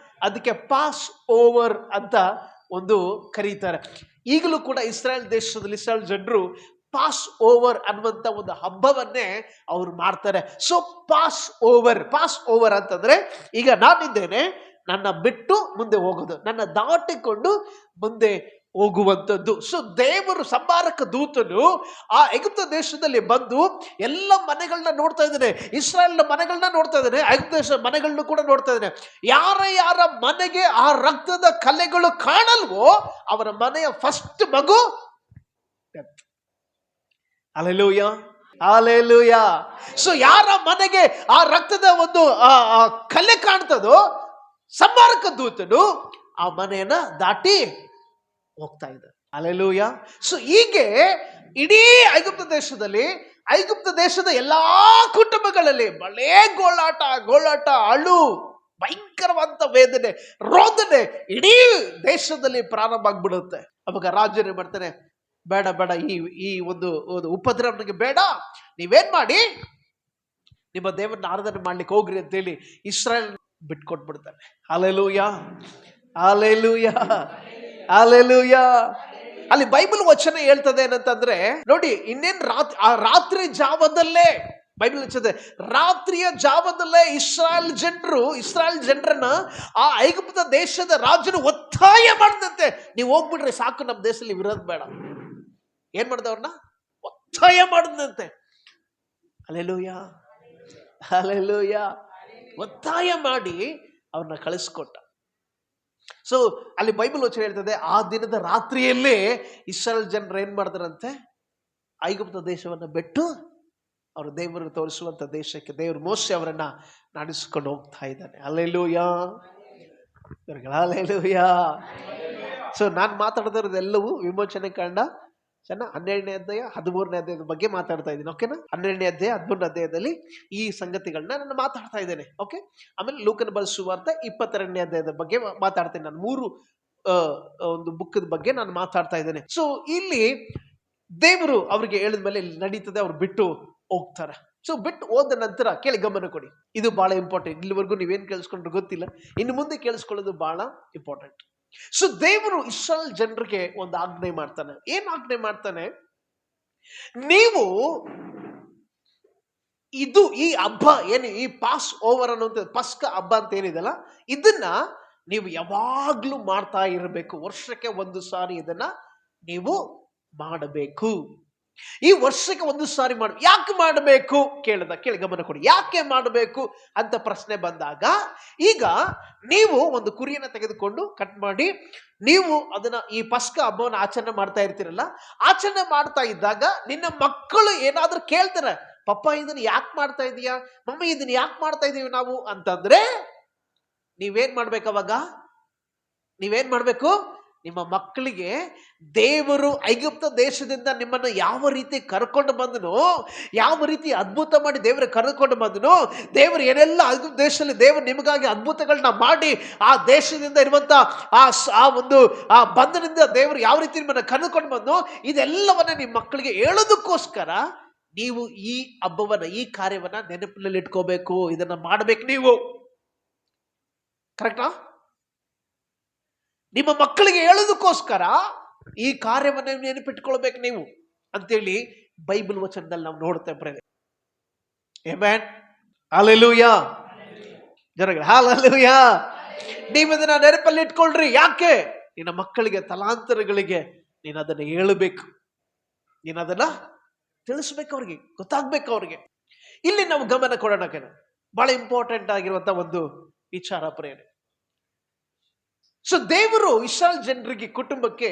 ಅದಕ್ಕೆ ಪಾಸ್ ಓವರ್ ಅಂತ ಒಂದು ಕರೀತಾರೆ. ಈಗಲೂ ಕೂಡ ಇಸ್ರಾಯೇಲ್ ದೇಶದಲ್ಲಿ ಇಸ್ರಾಯೇಲ್ ಜನರು ಪಾಸ್ ಓವರ್ ಅನ್ನುವಂತ ಒಂದು ಹಬ್ಬವನ್ನೇ ಅವ್ರು ಮಾಡ್ತಾರೆ. ಸೊ ಪಾಸ್ ಓವರ್ ಅಂತಂದ್ರೆ, ಈಗ ನಾನಿದ್ದೇನೆ, ನನ್ನ ಬಿಟ್ಟು ಮುಂದೆ ಹೋಗೋದು, ನನ್ನ ದಾಟಿಕೊಂಡು ಮುಂದೆ ಹೋಗುವಂಥದ್ದು. ಸೊ ದೇವರು ಸಂಹಾರಕ ದೂತನು ಆ ಐಗುಪ್ತ ದೇಶದಲ್ಲಿ ಬಂದು ಎಲ್ಲ ಮನೆಗಳನ್ನ ನೋಡ್ತಾ ಇದ್ದಾನೆ, ಇಸ್ರಾಯೇಲ್ ಮನೆಗಳನ್ನ ನೋಡ್ತಾ ಇದ್ದಾನೆ, ಐಗುಪ್ತ ದೇಶ ಮನೆಗಳನ್ನ ಕೂಡ ನೋಡ್ತಾ ಇದ್ದಾನೆ. ಯಾರ ಮನೆಗೆ ಆ ರಕ್ತದ ಕಲೆಗಳು ಕಾಣಲ್ವೋ ಅವರ ಮನೆಯ ಫಸ್ಟ್ ಮಗು ಡೆತ್. Hallelujah, hallelujah. ಸೊ ಯಾರ ಮನೆಗೆ ಆ ರಕ್ತದ ಒಂದು ಕಲೆ ಕಾಣ್ತದೋ, ಸಂಹಾರಕ ದೂತನು ಆ ಮನೆಯನ್ನ ದಾಟಿ ಹೋಗ್ತಾ ಇದ್ದ. ಹಲ್ಲೆಲೂಯಾ. ಸೊ ಹೀಗೆ ಇಡೀ ಐಗುಪ್ತ ದೇಶದ ಎಲ್ಲಾ ಕುಟುಂಬಗಳಲ್ಲಿ ಬಹಳ ಗೋಳಾಟ, ಅಳು, ಭಯಂಕರವಾದ ವೇದನೆ, ರೋದನೆ ಇಡೀ ದೇಶದಲ್ಲಿ ಪ್ರಾರಂಭ ಆಗ್ಬಿಡುತ್ತೆ. ಅವಾಗ ರಾಜನೇ ಮಾಡ್ತಾನೆ, ಬೇಡ ಈ ಒಂದು ಉಪದ್ರವ ನನಗೆ ಬೇಡ, ನೀವೇನ್ ಮಾಡಿ ನಿಮ್ಮ ದೇವರನ್ನ ಆರಾಧನೆ ಮಾಡ್ಲಿಕ್ಕೆ ಹೋಗ್ರಿ ಅಂತೇಳಿ ಇಸ್ರಾಯೇಲ್ ಬಿಟ್ಕೊಟ್ಬಿಡ್ತಾನೆ. Hallelujah, hallelujah, hallelujah. ಅಲ್ಲಿ ಬೈಬಲ್ ವಚನ ಹೇಳ್ತದೆ ಏನಂತಂದ್ರೆ, ನೋಡಿ, ಇನ್ನೇನ್ ರಾತ್ರಿ ಜಾವದಲ್ಲೇ ಬೈಬಲ್ ಹೇಳ್ತದೆ, ರಾತ್ರಿಯ ಜಾವದಲ್ಲೇ ಇಸ್ರಾಯೇಲ್ ಜನರನ್ನ ಆ ಐಗುಪ್ತ ದೇಶದ ರಾಜನು ಒತ್ತಾಯ ಮಾಡಿದಂತೆ, ನೀವು ಹೋಗ್ಬಿಡ್ರಿ ಸಾಕು, ನಮ್ಮ ದೇಶದಲ್ಲಿ ವಿರೋಧ ಬೇಡ. ಏನ್ ಮಾಡಿದವ್ರನ್ನ ಒತ್ತಾಯ ಮಾಡಿದಂತೆ. Hallelujah, hallelujah. ಒತ್ತಾಯ ಮಾಡಿ ಅವ್ರನ್ನ ಕಳಿಸ್ಕೊಟ್ಟ. ಸೊ ಅಲ್ಲಿ ಬೈಬಲ್ ವಚನ ಹೇಳ್ತದೆ, ಆ ದಿನದ ರಾತ್ರಿಯಲ್ಲೇ ಇಸ್ರಾಯೇಲ್ ಜನರು ಏನ್ ಮಾಡ್ತಾರಂತೆ, ಐಗುಪ್ತ ದೇಶವನ್ನ ಬಿಟ್ಟು ಅವರು ದೇವರು ತೋರಿಸುವಂತ ದೇಶಕ್ಕೆ ದೇವರು ಮೋಶೆ ಅವರನ್ನ ನಡೆಸಿಕೊಂಡು ಹೋಗ್ತಾ ಇದ್ದಾನೆ. Hallelujah, hallelujah. ಸೊ ನಾನು ಮಾತಾಡ್ತಿರೋದೆಲ್ಲವೂ ವಿಮೋಚನೆ ಕಾಂಡ 12ನೇ ಅಧ್ಯಾಯ 13ನೇ ಅಧ್ಯಾಯದ ಬಗ್ಗೆ ಮಾತಾಡ್ತಾ ಇದ್ದೀನಿ. ಓಕೆನಾ? 12ನೇ ಅಧ್ಯಾಯ 13ನೇ ಅಧ್ಯಾಯದಲ್ಲಿ ಈ ಸಂಗತಿಗಳನ್ನ ನಾನು ಮಾತಾಡ್ತಾ ಇದ್ದೇನೆ. ಓಕೆ. ಆಮೇಲೆ ಲೂಕನ ಬರೆದ ಸುವಾರ್ತೆ 22ನೇ ಅಧ್ಯಾಯದ ಬಗ್ಗೆ ಮಾತಾಡ್ತೇನೆ. ನಾನು 3 ಒಂದು ಬುಕ್ಕದ ಬಗ್ಗೆ ನಾನು ಮಾತಾಡ್ತಾ ಇದ್ದೇನೆ. ಸೊ ಇಲ್ಲಿ ದೇವರು ಅವ್ರಿಗೆ ಹೇಳಿದ ಮೇಲೆ ಇಲ್ಲಿ ನಡೀತದೆ, ಅವ್ರು ಬಿಟ್ಟು ಹೋಗ್ತಾರೆ. ಸೊ ಬಿಟ್ಟು ಹೋದ ನಂತರ ಕೇಳಿ, ಗಮನ ಕೊಡಿ, ಇದು ಬಹಳ ಇಂಪಾರ್ಟೆಂಟ್. ಇಲ್ಲಿವರೆಗೂ ನೀವೇನ್ ಕೇಳಿಸ್ಕೊಂಡ್ರೆ ಗೊತ್ತಿಲ್ಲ, ಇನ್ನು ಮುಂದೆ ಕೇಳಿಸ್ಕೊಳ್ಳೋದು ಬಹಳ ಇಂಪಾರ್ಟೆಂಟ್. ಸೊ ದೇವರು ಇಸ್ರಾಯೇಲ್ ಜನರಿಗೆ ಒಂದು ಆಜ್ಞೆ ಮಾಡ್ತಾನೆ. ಏನ್ ಆಜ್ಞೆ ಮಾಡ್ತಾನೆ? ನೀವು ಈ ಹಬ್ಬ ಏನು, ಈ ಪಾಸ್ ಓವರ್ ಅನ್ನುವಂಥ ಪಸ್ಕ ಹಬ್ಬ ಅಂತ ಏನಿದೆಲ್ಲ, ಇದನ್ನ ನೀವು ಯಾವಾಗ್ಲೂ ಮಾಡ್ತಾ ಇರಬೇಕು. ವರ್ಷಕ್ಕೆ ಒಂದು ಸಾರಿ ಇದನ್ನ ನೀವು ಮಾಡಬೇಕು. ಈ ವರ್ಷಕ್ಕೆ ಒಂದು ಸಾರಿ ಯಾಕೆ ಮಾಡಬೇಕು ಕೇಳಿ, ಗಮನ ಕೊಡಿ. ಯಾಕೆ ಮಾಡಬೇಕು ಅಂತ ಪ್ರಶ್ನೆ ಬಂದಾಗ, ಈಗ ನೀವು ಒಂದು ಕುರಿಯನ್ನ ತೆಗೆದುಕೊಂಡು ಕಟ್ ಮಾಡಿ ನೀವು ಅದನ್ನ ಈ ಪಸ್ಕ ಹಬ್ಬವನ್ನು ಆಚರಣೆ ಮಾಡ್ತಾ ಇರ್ತೀರಲ್ಲ, ಆಚರಣೆ ಮಾಡ್ತಾ ಇದ್ದಾಗ ನಿನ್ನ ಮಕ್ಕಳು ಏನಾದ್ರೂ ಕೇಳ್ತಾರೆ, ಪಪ್ಪ ಇದನ್ನ ಯಾಕೆ ಮಾಡ್ತಾ ಇದೀಯಾ, ಮಮ್ಮಿ ಇದನ್ನ ಯಾಕೆ ಮಾಡ್ತಾ ಇದೀವಿ ನಾವು ಅಂತಂದ್ರೆ, ನೀವೇನ್ ಮಾಡ್ಬೇಕು? ನಿಮ್ಮ ಮಕ್ಕಳಿಗೆ ದೇವರು ಐಗುಪ್ತ ದೇಶದಿಂದ ನಿಮ್ಮನ್ನು ಯಾವ ರೀತಿ ಕರ್ಕೊಂಡು ಬಂದನು, ಯಾವ ರೀತಿ ಅದ್ಭುತ ಮಾಡಿ ದೇವರು ಕರ್ಕೊಂಡು ಬಂದನು, ದೇವರು ಏನೆಲ್ಲ ಐಗುಪ್ತ ದೇಶದಲ್ಲಿ ದೇವರು ನಿಮಗಾಗಿ ಅದ್ಭುತಗಳನ್ನ ಮಾಡಿ ಆ ದೇಶದಿಂದ ಇರುವಂತ ಆ ಒಂದು ಆ ಬಂಧನದಿಂದ ದೇವರು ಯಾವ ರೀತಿ ನಿಮ್ಮನ್ನು ಕರ್ಕೊಂಡು ಬಂದು, ಇದೆಲ್ಲವನ್ನ ನಿಮ್ಮ ಮಕ್ಕಳಿಗೆ ಹೇಳೋದಕ್ಕೋಸ್ಕರ ನೀವು ಈ ಹಬ್ಬವನ್ನ, ಈ ಕಾರ್ಯವನ್ನ ನೆನಪಿನಲ್ಲಿ ಇಟ್ಕೋಬೇಕು, ಇದನ್ನ ಮಾಡಬೇಕು ನೀವು. ಕರೆಕ್ಟಾ? ನಿಮ್ಮ ಮಕ್ಕಳಿಗೆ ಹೇಳೋದಕ್ಕೋಸ್ಕರ ಈ ಕಾರ್ಯವನ್ನು ನೆನಪಿಟ್ಕೊಳ್ಬೇಕು ನೀವು ಅಂತೇಳಿ ಬೈಬಲ್ ವಚನದಲ್ಲಿ ನಾವು ನೋಡ್ತೇವೆ. Amen, hallelujah. ಜನಗಳು ಹಲ್ಲೆಲೂಯಾ. ನೀವು ಇದನ್ನ ನೆನಪಲ್ಲಿ ಇಟ್ಕೊಳ್ರಿ. ಯಾಕೆ? ನಿನ್ನ ಮಕ್ಕಳಿಗೆ ತಲಾಂತರಗಳಿಗೆ ನೀನು ಅದನ್ನ ಹೇಳಬೇಕು, ನೀನು ಅದನ್ನ ತಿಳಿಸ್ಬೇಕು, ಅವ್ರಿಗೆ ಗೊತ್ತಾಗ್ಬೇಕು. ಅವ್ರಿಗೆ ಇಲ್ಲಿ ನಾವು ಗಮನ ಕೊಡೋಣ. ಬಹಳ ಇಂಪಾರ್ಟೆಂಟ್ ಆಗಿರುವಂತ ಒಂದು ವಿಚಾರ ಪ್ರೇರಣೆ. ಸೊ ದೇವರು ಇಸ್ರಾಯೇಲ್ ಜನರಿಗೆ, ಕುಟುಂಬಕ್ಕೆ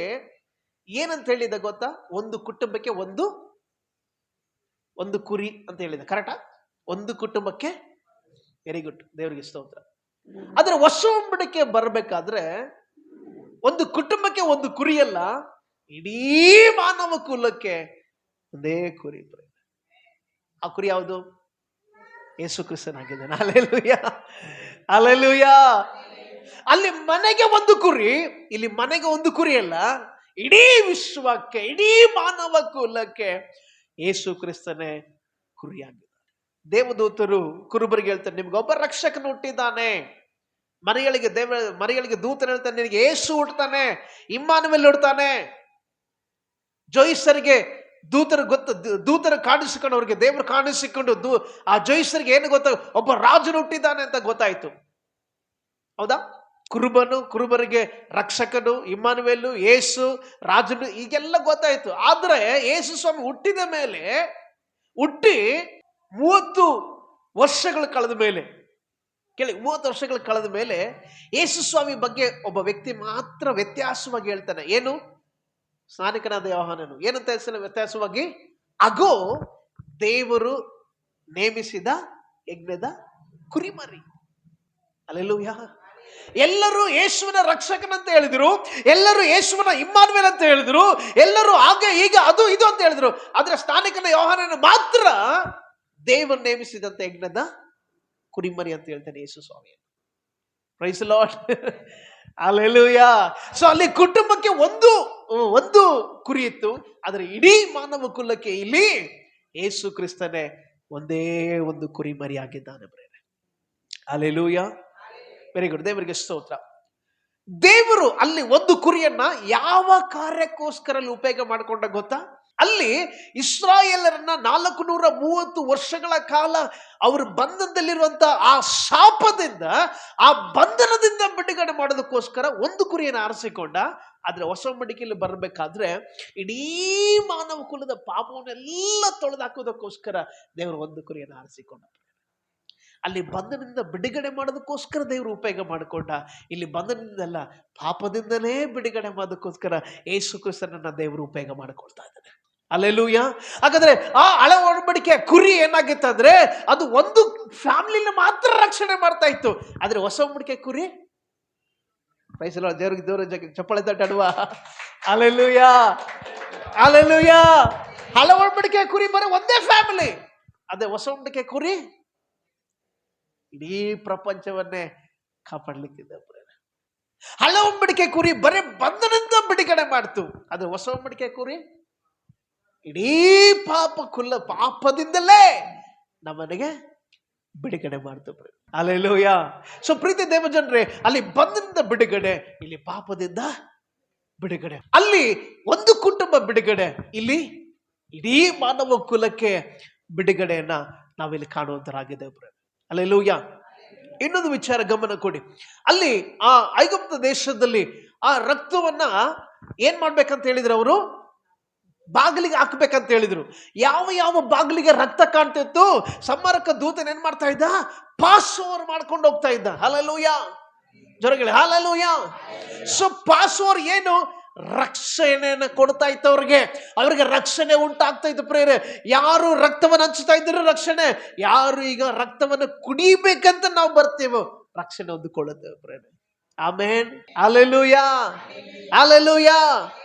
ಏನಂತ ಹೇಳಿದ ಗೊತ್ತಾ? ಒಂದು ಕುಟುಂಬಕ್ಕೆ ಒಂದು ಕುರಿ ಅಂತ ಹೇಳಿದ. ಕರೆಕ್ಟಾ? ಒಂದು ಕುಟುಂಬಕ್ಕೆ. ವೆರಿ ಗುಡ್, ದೇವರಿಗೆ ಸ್ತೋತ್ರ. ಆದ್ರೆ ಹೊಸ ಒಡಂಬಡಿಕೆ ಬರಬೇಕಾದ್ರೆ ಒಂದು ಕುಟುಂಬಕ್ಕೆ ಒಂದು ಕುರಿ ಅಲ್ಲ, ಇಡೀ ಮಾನವ ಕುಲಕ್ಕೆ ಒಂದೇ ಕುರಿ. ಆ ಕುರಿ ಯಾವುದು? ಯೇಸು ಕ್ರಿಸ್ತನಾಗಿದ್ದಾನೆ. Hallelujah, hallelujah. ಅಲ್ಲಿ ಮನೆಗೆ ಒಂದು ಕುರಿ, ಇಲ್ಲಿ ಮನೆಗೆ ಒಂದು ಕುರಿ ಅಲ್ಲ, ಇಡೀ ವಿಶ್ವಕ್ಕೆ, ಇಡೀ ಮಾನವ ಕುಲಕ್ಕೆ ಯೇಸು ಕ್ರಿಸ್ತನೇ ಕುರಿಯಾಗಿದ್ದಾನೆ. ದೇವದೂತರು ಕುರುಬರಿಗೆ ಹೇಳ್ತಾರೆ, ನಿಮ್ಗೊಬ್ಬ ರಕ್ಷಕನು ಹುಟ್ಟಿದ್ದಾನೆ. ಮರಿಗಳಿಗೆ ದೂತರು ಹೇಳ್ತಾನೆ, ನಿನಗೆ ಯೇಸು ಹುಡ್ತಾನೆ, ಇಮ್ಮಾನುವೇಲ್ ಹುಡ್ತಾನೆ. ಜೋಯಿಸರಿಗೆ ದೂತರು ಕಾಣಿಸಿಕೊಂಡು, ಅವ್ರಿಗೆ ದೇವರು ಕಾಣಿಸಿಕೊಂಡು ಆ ಜೋಯಿಸರಿಗೆ ಏನು ಗೊತ್ತ? ಒಬ್ಬ ರಾಜನು ಹುಟ್ಟಿದ್ದಾನೆ ಅಂತ ಗೊತ್ತಾಯ್ತು. ಹೌದಾ? ಕುರುಬರಿಗೆ ರಕ್ಷಕನು, ಇಮ್ಮಾನುವೇಲು, ಯೇಸು, ರಾಜನು, ಈಗೆಲ್ಲ ಗೊತ್ತಾಯ್ತು. ಆದ್ರೆ ಯೇಸು ಸ್ವಾಮಿ ಹುಟ್ಟಿದ ಮೇಲೆ, ಹುಟ್ಟಿ 30 ವರ್ಷಗಳು ಕಳೆದ ಮೇಲೆ, ಕೇಳಿ, 30 ವರ್ಷಗಳು ಕಳೆದ ಮೇಲೆ ಯೇಸು ಸ್ವಾಮಿ ಬಗ್ಗೆ ಒಬ್ಬ ವ್ಯಕ್ತಿ ಮಾತ್ರ ವ್ಯತ್ಯಾಸವಾಗಿ ಹೇಳ್ತಾನೆ. ಏನು? ಸ್ನಾನಿಕನಾದ ಯೋಹಾನನು ಏನಂತ ವ್ಯತ್ಯಾಸವಾಗಿ? ಅಗೋ ದೇವರು ನೇಮಿಸಿದ ಯಜ್ಞದ ಕುರಿಮರಿ. ಹಲ್ಲೆಲೂಯಾ. ಎಲ್ಲರೂ ಯೇಸುವಿನ ರಕ್ಷಕನಂತ ಹೇಳಿದ್ರು, ಎಲ್ಲರೂ ಯೇಸುವಿನ ಇಮ್ಮಾನುವೇಲ್ ಅಂತ ಹೇಳಿದ್ರು, ಎಲ್ಲರೂ ಹಾಗೆ ಈಗ ಅದು ಇದು ಅಂತ ಹೇಳಿದ್ರು. ಆದ್ರೆ ಸ್ನಾನಿಕನ ಯೋಹಾನನು ಮಾತ್ರ ದೇವರು ನೇಮಿಸಿದಂತ ಯಜ್ಞದ ಕುರಿಮರಿ ಅಂತ ಹೇಳ್ತಾನೆ ಯೇಸು ಸ್ವಾಮಿ. Praise the Lord, hallelujah. So ಅಲ್ಲಿ ಕುಟುಂಬಕ್ಕೆ ಒಂದು ಕುರಿ ಇತ್ತು, ಆದ್ರೆ ಇಡೀ ಮಾನವ ಕುಲಕ್ಕೆ ಇಲ್ಲಿ ಯೇಸು ಕ್ರಿಸ್ತನೇ ಒಂದೇ ಒಂದು ಕುರಿಮರಿ ಆಗಿದ್ದಾನೆ. ಹಲ್ಲೆಲೂಯಾ, ವೆರಿ ಗುಡ್, ದೇವರಿಗೆ ಸ್ತೋತ್ರ. ದೇವರು ಅಲ್ಲಿ ಒಂದು ಕುರಿಯನ್ನ ಯಾವ ಕಾರ್ಯಕ್ಕೋಸ್ಕರ ಉಪಯೋಗ ಮಾಡಿಕೊಂಡ ಗೊತ್ತಾ? ಅಲ್ಲಿ ಇಸ್ರಾಯೇಲರನ್ನ 430 ವರ್ಷಗಳ ಕಾಲ ಅವರು ಬಂಧನದಲ್ಲಿರುವಂತ ಆ ಶಾಪದಿಂದ, ಆ ಬಂಧನದಿಂದ ಬಿಡುಗಡೆ ಮಾಡೋದಕ್ಕೋಸ್ಕರ ಒಂದು ಕುರಿಯನ್ನು ಆರಿಸಿಕೊಂಡ. ಆದ್ರೆ ಹೊಸ ಒಡಂಬಡಿಕೆಯಲ್ಲಿ ಬರಬೇಕಾದ್ರೆ ಇಡೀ ಮಾನವ ಕುಲದ ಪಾಪವನ್ನೆಲ್ಲ ತೊಳೆದಾಕೋದಕ್ಕೋಸ್ಕರ ದೇವರು ಒಂದು ಕುರಿಯನ್ನು ಆರಿಸಿಕೊಂಡ. ಅಲ್ಲಿ ಬಂಧನದಿಂದ ಬಿಡುಗಡೆ ಮಾಡೋದಕ್ಕೋಸ್ಕರ ದೇವರು ಉಪಯೋಗ ಮಾಡಿಕೊಂಡ. ಇಲ್ಲಿ ಬಂಧನದಿಂದಲ್ಲ, ಪಾಪದಿಂದಲೇ ಬಿಡುಗಡೆ ಮಾಡೋದಕ್ಕೋಸ್ಕರ ಯೇಸು ಕ್ರಿಸ್ತನನ್ನ ದೇವರು ಉಪಯೋಗ ಮಾಡಿಕೊಳ್ತಾ ಇದ್ದಾನೆ. ಹಲ್ಲೆಲೂಯಾ. ಹಾಗಾದ್ರೆ ಆ ಹಳೆ ಒಡಂಬಡಿಕೆ ಕುರಿ ಏನಾಗಿತ್ತಂದ್ರೆ ಅದು ಒಂದು ಫ್ಯಾಮಿಲಿನ ಮಾತ್ರ ರಕ್ಷಣೆ ಮಾಡ್ತಾ ಇತ್ತು. ಆದ್ರೆ ಹೊಸ ಒಡಂಬಡಿಕೆ ಕುರಿ, ದೇವ್ರಿಗೆ ಚಪ್ಪಳೆ ತಟ್ಟಡುವ. Hallelujah, hallelujah. ಹಳೆ ಒಡಂಬಡಿಕೆ ಕುರಿ ಬರೀ ಒಂದೇ ಫ್ಯಾಮಿಲಿ, ಅದೇ ಹೊಸ ಒಡಂಬಡಿಕೆ ಕುರಿ ಇಡೀ ಪ್ರಪಂಚವನ್ನೇ ಕಾಪಾಡ್ಲಿಕ್ಕಿದೆ. ಹಳೆ ಒಡಂಬಡಿಕೆ ಕುರಿ ಬರೀ ಬಂಧನದಿಂದ ಬಿಡುಗಡೆ ಮಾಡ್ತು, ಅದು ಹೊಸ ಒಡಂಬಡಿಕೆ ಕುರಿ ಇಡೀ ಪಾಪದಿಂದಲೇ ನಮ್ಮನೆಗೆ ಬಿಡುಗಡೆ ಮಾಡ್ತು. ಹಲ್ಲೆಲೂಯಾ. ಸೊ ಪ್ರೀತಿ ದೇವಜನರೇ, ಅಲ್ಲಿ ಬಂಧನದಿಂದ ಬಿಡುಗಡೆ, ಇಲ್ಲಿ ಪಾಪದಿಂದ ಬಿಡುಗಡೆ. ಅಲ್ಲಿ ಒಂದು ಕುಟುಂಬ ಬಿಡುಗಡೆ, ಇಲ್ಲಿ ಇಡೀ ಮಾನವ ಕುಲಕ್ಕೆ ಬಿಡುಗಡೆಯನ್ನ ನಾವಿಲ್ಲಿ ಕಾಣುವಂತರಾಗಿದ್ದೇವೆ. ಹಲ್ಲೆಲೂಯಾ. ಇನ್ನೊಂದು ವಿಚಾರ ಗಮನ ಕೊಡಿ. ಅಲ್ಲಿ ಆ ಐಗುಪ್ತ ದೇಶದಲ್ಲಿ ಆ ರಕ್ತವನ್ನ ಏನ್ ಮಾಡ್ಬೇಕಂತ ಹೇಳಿದ್ರು? ಅವರು ಬಾಗಿಲಿಗೆ ಹಾಕ್ಬೇಕಂತ ಹೇಳಿದ್ರು. ಯಾವ ಬಾಗಿಲಿಗೆ ರಕ್ತ ಕಾಣ್ತಿತ್ತು, ಸಂಹಾರಕ ದೂತನ ಏನ್ ಮಾಡ್ತಾ ಇದ್ದ? ಪಾಸ್ ಓವರ್ ಮಾಡ್ಕೊಂಡು ಹೋಗ್ತಾ ಇದ್ದ. ಹಲ್ಲೆಲೂಯಾ, ಜೊರಗಳಿ ಹಲ್ಲೆಲೂಯಾ. ಸೊ ಪಾಸ್ ಓವರ್ ಏನು? ರಕ್ಷಣೆಯನ್ನು ಕೊಡ್ತಾ ಇತ್ತು ಅವ್ರಿಗೆ ರಕ್ಷಣೆ ಉಂಟಾಗ್ತಾ ಇತ್ತು. ಪ್ರೇರೆ, ಯಾರು ರಕ್ತವನ್ನು ಹಂಚ್ತಾ ಇದ್ರು ರಕ್ಷಣೆ, ಯಾರು ಈಗ ರಕ್ತವನ್ನು ಕುಡಿಬೇಕಂತ ನಾವು ಬರ್ತೇವೋ ರಕ್ಷಣೆ ಹೊಂದಿಕೊಳ್ಳುತ್ತೇವೆ. ಪ್ರೇರೆ, ಆಮೆನ್. Hallelujah, hallelujah.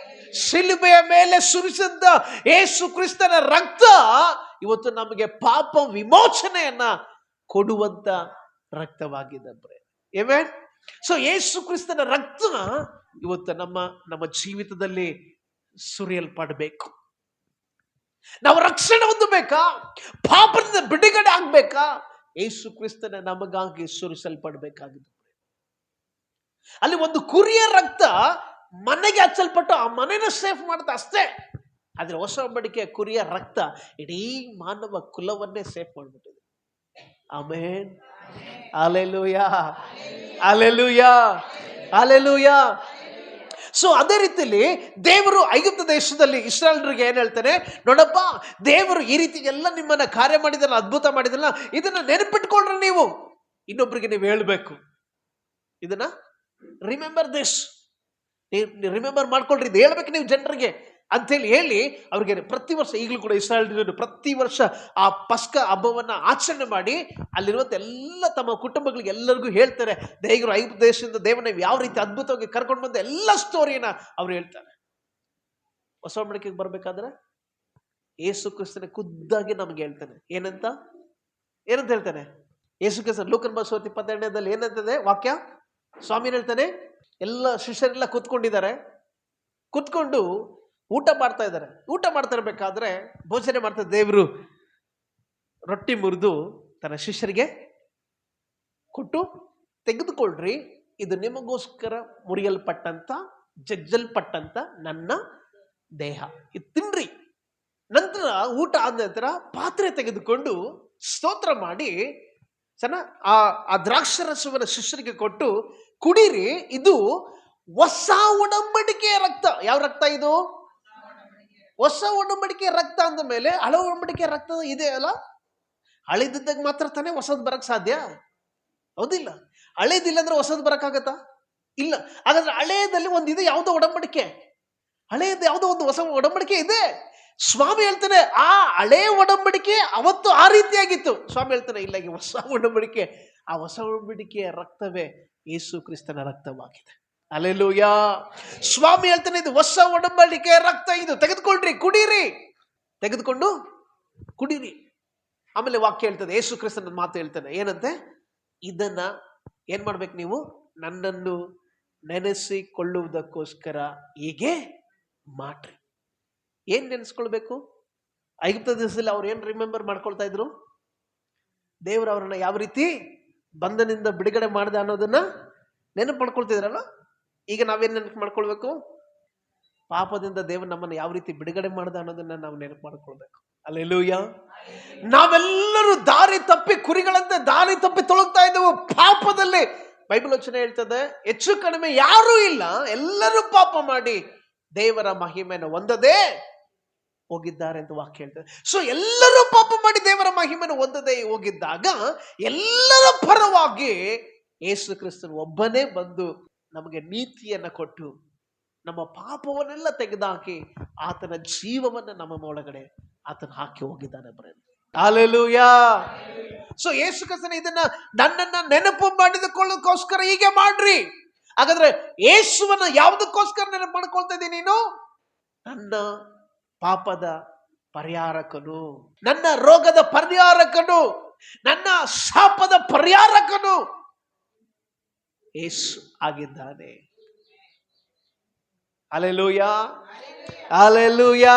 ಶಿಲುಬೆಯ ಮೇಲೆ ಸುರಿಸಿದ್ದ ಯೇಸು ಕ್ರಿಸ್ತನ ರಕ್ತ ಇವತ್ತು ನಮಗೆ ಪಾಪ ವಿಮೋಚನೆಯನ್ನ ಕೊಡುವಂತ ರಕ್ತವಾಗಿದೆ. ಆಮೆನ್. ಸೊ ಯೇಸು ಕ್ರಿಸ್ತನ ರಕ್ತ ಇವತ್ತು ನಮ್ಮ ಜೀವಿತದಲ್ಲಿ ಸುರಿಯಲ್ಪಡಬೇಕು. ನಾವು ರಕ್ಷಣೆ ಹೊಂದಬೇಕಾ, ಪಾಪದಿಂದ ಬಿಡುಗಡೆ ಆಗ್ಬೇಕಾ, ಯೇಸು ಕ್ರಿಸ್ತನ ನಮಗಾಗಿ ಸುರಿಸಲ್ಪಡಬೇಕಾಗಿದೆ. ಅಲ್ಲಿ ಒಂದು ಕುರಿಯ ರಕ್ತ ಮನೆಗೆ ಹಚ್ಚಲ್ಪಟ್ಟು ಆ ಮನೆನ ಸೇಫ್ ಮಾಡುತ್ತೆ ಅಷ್ಟೇ. ಆದ್ರೆ ಹೊಸ ಒಡಂಬಡಿಕೆಯ ಕುರಿಯ ರಕ್ತ ಇಡೀ ಮಾನವ ಕುಲವನ್ನೇ ಸೇಫ್ ಮಾಡ್ಬಿಟ್ಟಿದೆ. Amen. Hallelujah, hallelujah, hallelujah. So ಅದೇ ರೀತಿಯಲ್ಲಿ ದೇವರು ಐಗುಪ್ತ ದೇಶದಲ್ಲಿ ಇಸ್ರಾಯೇಲರಿಗೆ ಏನ್ ಹೇಳ್ತಾನೆ, ನೋಡಪ್ಪ, ದೇವರು ಈ ರೀತಿ ಎಲ್ಲ ನಿಮ್ಮನ್ನ ಕಾರ್ಯ ಮಾಡಿದಲ್ಲ, ಅದ್ಭುತ ಮಾಡಿದಲ್ಲ, ಇದನ್ನ ನೆನಪಿಟ್ಕೊಳ್ರಿ. ನೀವು ಇನ್ನೊಬ್ರಿಗೆ ನೀವು ಹೇಳ್ಬೇಕು, ಇದನ್ನ ರಿಮೆಂಬರ್ ದಿಸ್, ರಿಮೆಂಬರ್ ಮಾಡ್ಕೊಳ್ರಿ, ಇದು ಹೇಳ್ಬೇಕು ನೀವು ಜನರಿಗೆ ಅಂತೇಳಿ ಹೇಳಿ ಅವ್ರಿಗೆ ಪ್ರತಿ ವರ್ಷ, ಈಗಲೂ ಕೂಡ ಇಸ್ರಾಯೇಲ್ ಪ್ರತಿ ವರ್ಷ ಆ ಪಸ್ಕ ಹಬ್ಬವನ್ನ ಆಚರಣೆ ಮಾಡಿ ಅಲ್ಲಿರುವಂತ ಎಲ್ಲ ತಮ್ಮ ಕುಟುಂಬಗಳಿಗೆ ಎಲ್ಲರಿಗೂ ಹೇಳ್ತಾರೆ, ದೇವರು ಐಗುಪ್ತ ದೇಶದಿಂದ ದೇವನ ಯಾವ ರೀತಿ ಅದ್ಭುತವಾಗಿ ಕರ್ಕೊಂಡು ಬಂದ ಎಲ್ಲ ಸ್ಟೋರಿಯನ್ನ ಅವ್ರು ಹೇಳ್ತಾರೆ. ಹೊಸ ಒಡಂಬಡಿಕೆಗೆ ಬರ್ಬೇಕಾದ್ರೆ ಯೇಸು ಕ್ರಿಸ್ತನ ಖುದ್ದಾಗಿ ನಮ್ಗೆ ಹೇಳ್ತಾನೆ. ಏನಂತ ಹೇಳ್ತಾನೆ ಯೇಸು ಕ್ರಿಸ್ತ? ಲೂಕನ ಬಸವತಿ 22 ಏನಂತದೆ ವಾಕ್ಯ? ಸ್ವಾಮಿ ಹೇಳ್ತಾನೆ, ಎಲ್ಲ ಶಿಷ್ಯರೆಲ್ಲ ಕೂತ್ಕೊಂಡಿದ್ದಾರೆ, ಕೂತ್ಕೊಂಡು ಊಟ ಮಾಡ್ತಾ ಇದ್ದಾರೆ. ಊಟ ಮಾಡ್ತಾ ಇರ್ಬೇಕಾದ್ರೆ, ಭೋಜನೆ ಮಾಡ್ತಾ ದೇವರು ರೊಟ್ಟಿ ಮುರಿದು ತನ್ನ ಶಿಷ್ಯರಿಗೆ ಕೊಟ್ಟು, ತೆಗೆದುಕೊಳ್ರಿ, ಇದು ನಿಮಗೋಸ್ಕರ ಮುರಿಯಲ್ಪಟ್ಟಂತ ಜಜ್ಜಲ್ಪಟ್ಟಂತ ನನ್ನ ದೇಹ, ಇದು ತಿನ್ರಿ. ನಂತರ ಊಟ ಆದ ನಂತರ ಪಾತ್ರೆ ತೆಗೆದುಕೊಂಡು ಸ್ತೋತ್ರ ಮಾಡಿ ಆ ದ್ರಾಕ್ಷರಸವನ್ನ ಶಿಷ್ಯರಿಗೆ ಕೊಟ್ಟು, ಕುಡೀರಿ, ಇದು ಹೊಸ ಒಡಂಬಡಿಕೆಯ ರಕ್ತ. ಯಾವ ರಕ್ತ ಇದು? ಹೊಸ ಒಡಂಬಡಿಕೆಯ ರಕ್ತ ಅಂದ ಮೇಲೆ ಹಳೆ ಒಡಂಬಡಿಕೆಯ ರಕ್ತ ಇದೆ ಅಲ್ಲ, ಹಳೆದಿದ್ದಾಗ ಮಾತ್ರ ತಾನೇ ಹೊಸದ್ ಬರಕ್ ಸಾಧ್ಯ, ಹೌದಿಲ್ಲ? ಹಳೇದಿಲ್ಲ ಅಂದ್ರೆ ಹೊಸದ್ ಬರಕ್ಕಾಗತ್ತಾ? ಇಲ್ಲ. ಹಾಗಾದ್ರೆ ಹಳೆಯದಲ್ಲಿ ಒಂದಿದೆ, ಯಾವುದೋ ಒಡಂಬಡಿಕೆ, ಹಳೆಯದು ಯಾವುದೋ ಒಂದು ಹೊಸ ಒಡಂಬಡಿಕೆ ಇದೆ. ಸ್ವಾಮಿ ಹೇಳ್ತಾನೆ, ಆ ಹಳೆ ಒಡಂಬಡಿಕೆ ಅವತ್ತು ಆ ರೀತಿಯಾಗಿತ್ತು. ಸ್ವಾಮಿ ಹೇಳ್ತಾನೆ, ಇಲ್ಲ, ಈ ಹೊಸ ಒಡಂಬಡಿಕೆ, ಆ ಹೊಸ ಒಡಂಬಡಿಕೆಯ ರಕ್ತವೇ ಯೇಸು ಕ್ರಿಸ್ತನ ರಕ್ತವಾಗಿದೆ. ಹಲ್ಲೆಲೂಯಾ. ಸ್ವಾಮಿ ಹೇಳ್ತಾನೆ, ಇದು ಹೊಸ ಒಡಂಬಡಿಕೆಯ ರಕ್ತ, ಇದು ತೆಗೆದುಕೊಳ್ರಿ, ಕುಡೀರಿ, ತೆಗೆದುಕೊಂಡು ಕುಡೀರಿ. ಆಮೇಲೆ ವಾಕ್ಯ ಹೇಳ್ತದೆ, ಯೇಸು ಕ್ರಿಸ್ತನ ಮಾತು ಹೇಳ್ತಾನೆ, ಏನಂತೆ? ಇದನ್ನ ಏನ್ ಮಾಡ್ಬೇಕು ನೀವು? ನನ್ನನ್ನು ನೆನೆಸಿಕೊಳ್ಳುವುದಕ್ಕೋಸ್ಕರ ಹೀಗೆ ಮಾಡ್ರಿ. ಏನ್ ನೆನೆಸ್ಕೊಳ್ಬೇಕು? ಐಗುಪ್ತ ದೇಶದಲ್ಲಿ ಅವ್ರು ಏನ್ ರಿಮೆಂಬರ್ ಮಾಡ್ಕೊಳ್ತಾ ಇದ್ರು? ದೇವರು ಅವರನ್ನ ಯಾವ ರೀತಿ ಬಂಧನದಿಂದ ಬಿಡುಗಡೆ ಮಾಡಿದ ಅನ್ನೋದನ್ನ ನೆನಪು ಮಾಡ್ಕೊಳ್ತಿದ್ರಲ್ಲ. ಈಗ ನಾವೇನ್ ನೆನಪು ಮಾಡ್ಕೊಳ್ಬೇಕು? ಪಾಪದಿಂದ ದೇವರು ನಮ್ಮನ್ನು ಯಾವ ರೀತಿ ಬಿಡುಗಡೆ ಮಾಡ್ದ ಅನ್ನೋದನ್ನ ನಾವು ನೆನಪು ಮಾಡ್ಕೊಳ್ಬೇಕು. ಹಲ್ಲೆಲೂಯಾ. ನಾವೆಲ್ಲರೂ ದಾರಿ ತಪ್ಪಿ, ಕುರಿಗಳಂತೆ ದಾರಿ ತಪ್ಪಿ ತೊಳಗ್ತಾ ಇದ್ದೆವು ಪಾಪದಲ್ಲಿ. ಬೈಬಲ್ ವಚನ ಹೇಳ್ತದೆ, ಹೆಚ್ಚು ಕಡಿಮೆ ಯಾರೂ ಇಲ್ಲ, ಎಲ್ಲರೂ ಪಾಪ ಮಾಡಿ ದೇವರ ಮಹಿಮೆಯನ್ನು ಹೊಂದದೇ ಹೋಗಿದ್ದಾರೆ ಅಂತ ವಾಕ್ಯ ಹೇಳ್ತದೆ. ಸೊ ಎಲ್ಲರೂ ಪಾಪ ಮಾಡಿ ದೇವರ ಮಹಿಮೆಯನ್ನು ಹೊಂದದೇ ಹೋಗಿದ್ದಾಗ, ಎಲ್ಲರ ಪರವಾಗಿ ಯೇಸು ಕ್ರಿಸ್ತನು ಒಬ್ಬನೇ ಬಂದು ನಮಗೆ ನೀತಿಯನ್ನ ಕೊಟ್ಟು ನಮ್ಮ ಪಾಪವನ್ನೆಲ್ಲ ತೆಗೆದುಹಾಕಿ ಆತನ ಜೀವವನ್ನ ನಮ್ಮ ಒಳಗಡೆ ಆತನ ಹಾಕಿ ಹೋಗಿದ್ದಾನೆ. ಹಲ್ಲೆಲೂಯಾ. ಸೊ ಯೇಸು ಕ್ರಿಸ್ತನು ಇದನ್ನ ನನ್ನನ್ನ ನೆನಪು ಮಾಡಿಕೊಳ್ಳೋದಕ್ಕೋಸ್ಕರ ಹೀಗೆ ಮಾಡ್ರಿ. ಹಾಗಾದ್ರೆ ಯೇಸುವನ್ನ ಯಾವುದಕ್ಕೋಸ್ಕರ ನೆನಪು ಮಾಡ್ಕೊಳ್ತಾ ಇದ್ದೀನಿ ನೀನು? ನನ್ನ ಪಾಪದ ಪರಿಹಾರಕನು, ನನ್ನ ರೋಗದ ಪರಿಹಾರಕನು, ನನ್ನ ಶಾಪದ ಪರಿಹಾರಕನು ಯೇಸು ಆಗಿದ್ದಾನೆ. Hallelujah, hallelujah.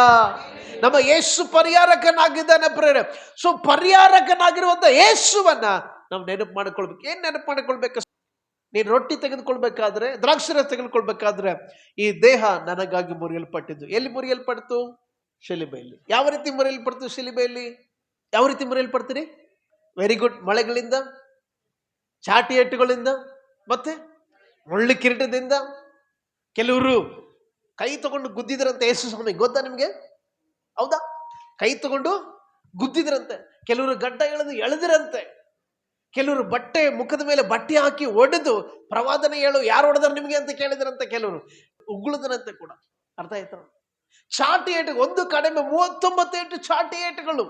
ನಮ್ಮ ಯೇಸು ಪರಿಹಾರಕನಾಗಿದ್ದಾನೆ ಪ್ರೇರೆ. ಸೊ ಪರಿಹಾರಕನಾಗಿರುವಂತ ಯೇಸುವನ್ನ ನಾವು ನೆನಪು ಮಾಡಿಕೊಳ್ಬೇಕು. ಏನ್ ನೆನಪು ಮಾಡಿಕೊಳ್ಬೇಕು? ನೀನು ರೊಟ್ಟಿ ತೆಗೆದುಕೊಳ್ಬೇಕಾದ್ರೆ, ದ್ರಾಕ್ಷರಸ ತೆಗೆದುಕೊಳ್ಬೇಕಾದ್ರೆ, ಈ ದೇಹ ನನಗಾಗಿ ಮುರಿಯಲ್ಪಟ್ಟಿದ್ದು. ಎಲ್ಲಿ ಮುರಿಯಲ್ಪಡ್ತು? ಶಿಲುಬೆಯಲ್ಲಿ. ಯಾವ ರೀತಿ ಮುರಿಯಲ್ಪಡ್ತು? ಶಿಲುಬೆಯಲ್ಲಿ. ಯಾವ ರೀತಿ ಮುರಿಯಲ್ಪಡ್ತೀರಿ? Very good. ಮಳೆಗಳಿಂದ, ಚಾಟಿ ಏಟುಗಳಿಂದ, ಮತ್ತೆ ಮುಳ್ಳು ಕಿರೀಟದಿಂದ. ಕೆಲವರು ಕೈ ತಗೊಂಡು ಗುದ್ದಿದ್ರಂತೆ ಯೇಸು ಸ್ವಾಮಿ, ಗೊತ್ತಾ ನಿಮ್ಗೆ? ಹೌದಾ? ಕೈ ತಗೊಂಡು ಗುದ್ದಿದ್ರಂತೆ. ಕೆಲವರು ಗಡ್ಡ ಎಳೆದಿರಂತೆ. ಕೆಲವರು ಬಟ್ಟೆ ಮುಖದ ಮೇಲೆ ಬಟ್ಟೆ ಹಾಕಿ ಒಡೆದು ಪ್ರವಾದನೆ ಹೇಳು, ಯಾರು ಹೊಡೆದ್ರು ನಿಮ್ಗೆ ಅಂತ ಕೇಳಿದ್ರಂತೆ. ಕೆಲವರು ಉಗುಳದರಂತೆ ಕೂಡ. ಅರ್ಥ ಆಯ್ತಾ? ಚಾಟಿ ಏಟು, ಒಂದು ಕಡಿಮೆ 39 ಚಾಟಿ ಏಟುಗಳು.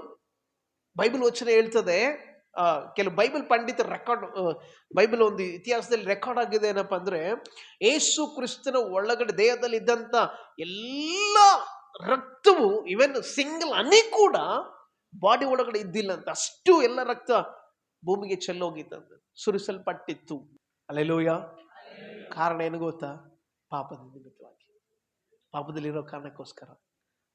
ಬೈಬಲ್ ವಚನ ಹೇಳ್ತದೆ, ಕೆಲವು ಬೈಬಲ್ ಪಂಡಿತರು ರೆಕಾರ್ಡ್, ಬೈಬಲ್ ಒಂದು ಇತಿಹಾಸದಲ್ಲಿ ರೆಕಾರ್ಡ್ ಆಗಿದೆ ಏನಪ್ಪಾ ಅಂದ್ರೆ, ಏಸು ಕ್ರಿಸ್ತನ ಒಳಗಡೆ ದೇಹದಲ್ಲಿ ಇದ್ದಂತ ಎಲ್ಲ ರಕ್ತವು ಇವನ್ ಸಿಂಗಲ್ ಹನಿ ಕೂಡ ಬಾಡಿ ಒಳಗಡೆ ಇದ್ದಿಲ್ಲ ಅಂತ, ಅಷ್ಟು ಎಲ್ಲ ರಕ್ತ ಭೂಮಿಗೆ ಚೆಲ್ಲೋಗಿತ್ತಂತೆ, ಸುರಿಸಲ್ಪಟ್ಟಿತ್ತು. ಅಲ್ಲೆಲೂಯ. ಕಾರಣ ಏನು ಗೊತ್ತಾ? ಪಾಪದ ನಿಮಿತ್ತವಾಗಿ, ಪಾಪದಲ್ಲಿರೋ ಕಾರಣಕ್ಕೋಸ್ಕರ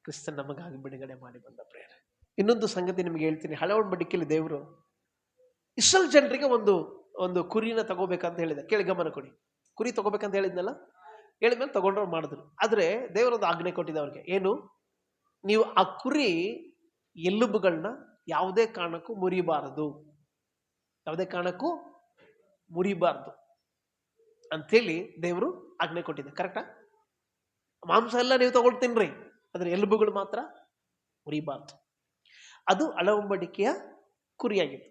ಕ್ರಿಸ್ತನ್ ನಮಗಾಗಿ ಬಿಡುಗಡೆ ಮಾಡಿ ಬಂದ ಪ್ರೇರೆ. ಇನ್ನೊಂದು ಸಂಗತಿ ನಿಮ್ಗೆ ಹೇಳ್ತೀನಿ. ಹಳೆ ಒಡಂಬಡಿಕೆಯಲ್ಲಿ ದೇವರು ಇಸ್ರಾಯೇಲ್ ಜನರಿಗೆ ಒಂದು ಕುರಿನ ತಗೋಬೇಕಂತ ಹೇಳಿದ. ಕೇಳಿ, ಗಮನ ಕೊಡಿ. ಕುರಿ ತಗೋಬೇಕಂತ ಹೇಳಿದ್ನಲ್ಲ, ಹೇಳಿದ್ಮೇಲೆ ತಗೊಂಡ್ರು ಮಾಡಿದ್ರು. ಆದ್ರೆ ದೇವರೊಂದು ಆಜ್ಞೆ ಕೊಟ್ಟಿದ್ದ ಅವ್ರಿಗೆ. ಏನು? ನೀವು ಆ ಕುರಿ ಎಲುಬುಗಳನ್ನ ಯಾವುದೇ ಕಾರಣಕ್ಕೂ ಮುರಿಬಾರದು, ಯಾವುದೇ ಕಾರಣಕ್ಕೂ ಮುರಿಬಾರ್ದು ಅಂತೇಳಿ ದೇವರು ಆಜ್ಞೆ ಕೊಟ್ಟಿದ್ದೆ. ಕರೆಕ್ಟಾ? ಮಾಂಸ ಎಲ್ಲ ನೀವು ತಗೊಳ್ತೀನ್ರಿ, ಅದ್ರ ಎಲುಬುಗಳು ಮಾತ್ರ ಮುರಿಬಾರ್ದು. ಅದು ಹಳೆ ಒಡಂಬಡಿಕೆಯ ಕುರಿಯಾಗಿತ್ತು.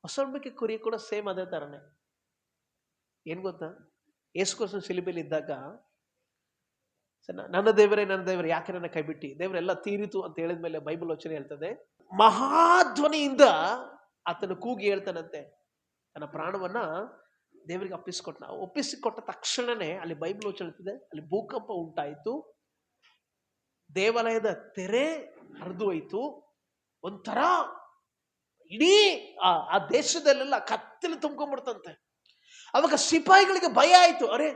ಹೊಸ ಒಡಂಬಡಿಕೆ ಕುರಿ ಕೂಡ ಸೇಮ್ ಅದೇ ತರನೇ. ಏನ್ ಗೊತ್ತಾ? ಯೇಸು ಕ್ರಿಸ್ತನ ಶಿಲುಬೆಯಲ್ಲಿ ಇದ್ದಾಗ ನನ್ನ ದೇವರೇ ಯಾಕೆ ನನ್ನ ಕೈ ಬಿಟ್ಟಿ, ದೇವರೆಲ್ಲ ತೀರಿತು ಅಂತ ಹೇಳಿದ್ಮೇಲೆ ಬೈಬಲ್ ವಚನ ಹೇಳ್ತದೆ, ಮಹಾಧ್ವನಿಯಿಂದ ಆತನ ಕೂಗಿ ಹೇಳ್ತಾನಂತೆ, ತನ್ನ ಪ್ರಾಣವನ್ನ ದೇವರಿಗೆ ಒಪ್ಪಿಸಿಕೊಟ್ಟ ತಕ್ಷಣನೇ ಅಲ್ಲಿ ಬೈಬಲ್ ವಚನ ಹೇಳ್ತದೆ, ಅಲ್ಲಿ ಭೂಕಂಪ ಉಂಟಾಯಿತು, ದೇವಾಲಯದ ತೆರೆ ಹರಿದು ಹೋಯ್ತು, ಒಂಥರ ಇಡೀ ಆ ದೇಶದಲ್ಲೆಲ್ಲ ಕತ್ತಲು ತುಂಬ್ಕೊಂಡ್ಬಿಡ್ತಂತೆ. ಅವಾಗ ಸಿಪಾಯಿಗಳಿಗೆ ಭಯ ಆಯ್ತು. ಅರೆ,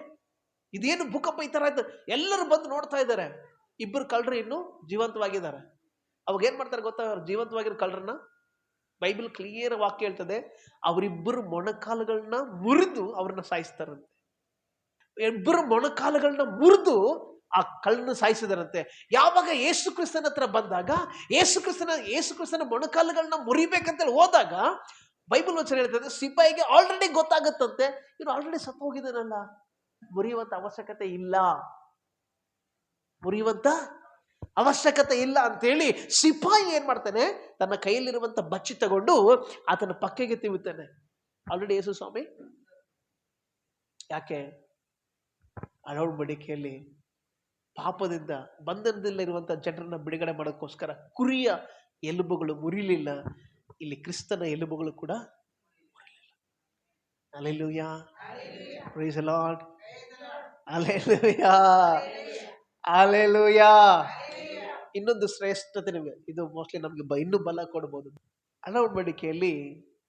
ಇದೇನು ಭೂಕಂಪ ಈ ತರ ಆಯ್ತು? ಎಲ್ಲರೂ ಬಂದು ನೋಡ್ತಾ ಇದ್ದಾರೆ. ಇಬ್ಬರು ಕಳ್ಳರು ಇನ್ನು ಜೀವಂತವಾಗಿದ್ದಾರೆ. ಅವಾಗ ಏನ್ ಮಾಡ್ತಾರೆ ಗೊತ್ತಾ? ಅವ್ರು ಜೀವಂತವಾಗಿರೋ ಕಳ್ಳರನ್ನ ಬೈಬಲ್ ಕ್ಲಿಯರ್ ವಾಕ್ಯ ಹೇಳ್ತದೆ, ಅವರಿಬ್ಬರು ಮೊಣಕಾಲುಗಳನ್ನ ಮುರಿದು ಅವ್ರನ್ನ ಸಾಯಿಸ್ತಾರಂತೆ. ಇಬ್ಬರು ಮೊಣಕಾಲುಗಳನ್ನ ಮುರಿದು ಆ ಕಳ್ಳನ್ನ ಸಾಯಿಸಿದಾರಂತೆ. ಯಾವಾಗ ಯೇಸು ಕ್ರಿಸ್ತನ ಹತ್ರ ಬಂದಾಗ, ಯೇಸು ಕ್ರಿಸ್ತನ ಮೊಣಕಾಲುಗಳನ್ನ ಮುರಿಬೇಕಂತ ಹೋದಾಗ ಬೈಬಲ್ ವಚನ ಹೇಳ್ತದೆ, ಸಿಪಾಯಿಗೆ ಆಲ್ರೆಡಿ ಗೊತ್ತಾಗತ್ತಂತೆ, ಇವ್ರು ಆಲ್ರೆಡಿ ಸತ್ತು ಹೋಗಿದ್ದಾನಲ್ಲ, ಮುರಿಯುವಂತ ಅವಶ್ಯಕತೆ ಇಲ್ಲ ಅಂತೇಳಿ ಸಿಪಾಯಿ ಏನ್ ಮಾಡ್ತಾನೆ, ತನ್ನ ಕೈಯಲ್ಲಿರುವಂತ ಬಚ್ಚಿ ತಗೊಂಡು ಆತನ ಪಕ್ಕೆಗೆ ತಿವಿತಾನೆ. ಆಲ್ರೆಡಿ ಯೇಸು ಸ್ವಾಮಿ. ಯಾಕೆ? ಹಳೆ ಒಡಂಬಡಿಕೆಯಲ್ಲಿ ಪಾಪದಿಂದ ಬಂಧನದಿಂದ ಇರುವಂತ ಜನರನ್ನ ಬಿಡುಗಡೆ ಮಾಡೋಕ್ಕೋಸ್ಕರ ಕುರಿಯ ಎಲುಬುಗಳು ಮುರಿಲಿಲ್ಲ. ಇಲ್ಲಿ ಕ್ರಿಸ್ತನ ಎಲುಬುಗಳು ಕೂಡ ಮುರಿಲಿಲ್ಲ. Hallelujah, praise the Lord, hallelujah, hallelujah. ಇನ್ನೊಂದು ಶ್ರೇಷ್ಠತೆ ನಿಮಗೆ, ಇದು ಮೋಸ್ಟ್ಲಿ ನಮ್ಗೆ ಇನ್ನೂ ಬಲ ಕೊಡ್ಬೋದು. ಹಳೆ ಒಡಂಬಡಿಕೆಯಲ್ಲಿ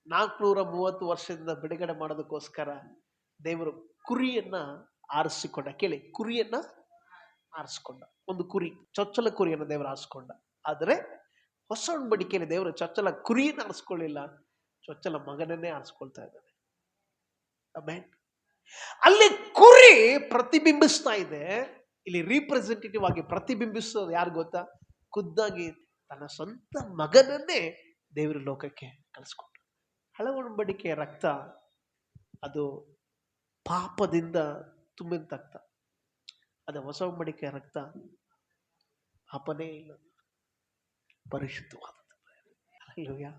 430 ವರ್ಷದಿಂದ ಬಿಡುಗಡೆ ಮಾಡೋದಕ್ಕೋಸ್ಕರ ದೇವರು ಕುರಿಯನ್ನ ಆರಿಸಿಕೊಂಡ. ಕೇಳಿ, ಕುರಿಯನ್ನ ಆರಿಸ್ಕೊಂಡ. ಒಂದು ಕುರಿ, ಚೊಚ್ಚಲ ಕುರಿಯನ್ನು ದೇವರು ಆರಿಸ್ಕೊಂಡ. ಆದರೆ ಹೊಸ ಒಡಂಬಡಿಕೆಯಲ್ಲಿ ದೇವರು ಚೊಚ್ಚಲ ಕುರಿಯನ್ನು ಆರಿಸ್ಕೊಳ್ಳಿಲ್ಲ, ಚೊಚ್ಚಲ ಮಗನನ್ನೇ ಆರಿಸ್ಕೊಳ್ತಾ ಇದ್ದಾನೆ. ಆಮೆನ್. ಅಲ್ಲಿ ಕುರಿ ಪ್ರತಿಬಿಂಬಿಸ್ತಾ ಇದೆ, ಇಲ್ಲಿ ರೀಪ್ರೆಸೆಂಟೇಟಿವ್ ಆಗಿ ಪ್ರತಿಬಿಂಬಿಸೋದು ಯಾರು ಗೊತ್ತಾ? ಖುದ್ದಾಗಿ ತನ್ನ ಸ್ವಂತ ಮಗನನ್ನೇ ದೇವರು ಲೋಕಕ್ಕೆ ಕಳಿಸ್ಕೊಂಡ. ಹಳೆ ಒಡಂಬಡಿಕೆಯ ರಕ್ತ ಅದು ಪಾಪದಿಂದ ತುಂಬಿದ ರಕ್ತ. ಅದ ಹೊಸ ಒಡಂಬಡಿಕೆಯ ರಕ್ತ ಪಾಪನೇ ಇಲ್ಲ, ಪರಿಶುದ್ಧವಾದದ್ದು. ಹಲ್ಲೆಲೂಯಾ.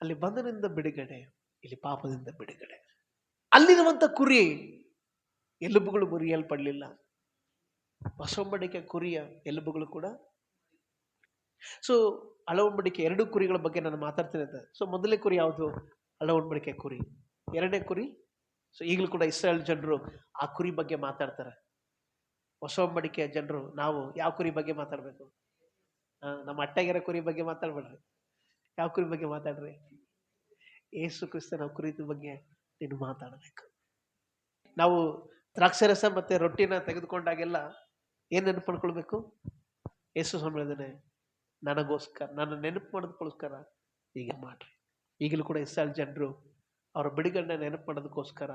ಅಲ್ಲಿ ಬಂಧನದಿಂದ ಬಿಡುಗಡೆ, ಇಲ್ಲಿ ಪಾಪದಿಂದ ಬಿಡುಗಡೆ. ಅಲ್ಲಿರುವಂತ ಕುರಿ ಎಲುಬುಗಳು ಮುರಿಯಲ್ಪಡಲಿಲ್ಲ, ಹೊಸ ಒಡಂಬಡಿಕೆಯ ಕುರಿಯ ಎಲುಬುಗಳು ಕೂಡ. ಸೊ ಹಳೆ ಒಡಂಬಡಿಕೆ 2 ಕುರಿಗಳ ಬಗ್ಗೆ ನಾನು ಮಾತಾಡ್ತೀನಿ ಅಂತ. ಸೊ ಮೊದಲನೇ ಕುರಿ ಯಾವುದು? ಹಳೆ ಒಡಂಬಡಿಕೆ ಕುರಿ. ಎರಡನೇ ಕುರಿ, ಸೊ ಈಗಲೂ ಕೂಡ ಇಸ್ರಾಯೇಲ್ ಜನರು ಆ ಕುರಿ ಬಗ್ಗೆ ಮಾತಾಡ್ತಾರೆ. ಹೊಸ ಒಡಂಬಡಿಕೆಯ ಜನರು ನಾವು ಯಾವ ಕುರಿ ಬಗ್ಗೆ ಮಾತಾಡ್ಬೇಕು? ನಮ್ಮ ಅಟ್ಟೆಗೆರೆ ಕುರಿ ಬಗ್ಗೆ ಮಾತಾಡ್ಬೇಡ್ರಿ. ಯಾವ ಕುರಿ ಬಗ್ಗೆ ಮಾತಾಡ್ರಿ? ಯೇಸು ಕ್ರಿಸ್ತನ ಕುರಿತ ಬಗ್ಗೆ ನೀನು ಮಾತಾಡಬೇಕು. ನಾವು ದ್ರಾಕ್ಷರಸ ಮತ್ತೆ ರೊಟ್ಟಿನ ತೆಗೆದುಕೊಂಡಾಗೆಲ್ಲ ಏನ್ ನೆನಪು ಮಾಡ್ಕೊಳ್ಬೇಕು? ಯೇಸು ಸ್ವಾಮಿ ನನಗೋಸ್ಕರ, ನನ್ನ ನೆನಪು ಮಾಡೋದಕ್ಕೋಸ್ಕರ ಹೀಗೆ ಮಾಡ್ರಿ. ಈಗಲೂ ಕೂಡ ಇಸ್ರಾಯೇಲ್ ಜನರು ಅವರ ಬಿಡುಗಡೆ ನೆನಪು ಮಾಡೋದಕ್ಕೋಸ್ಕರ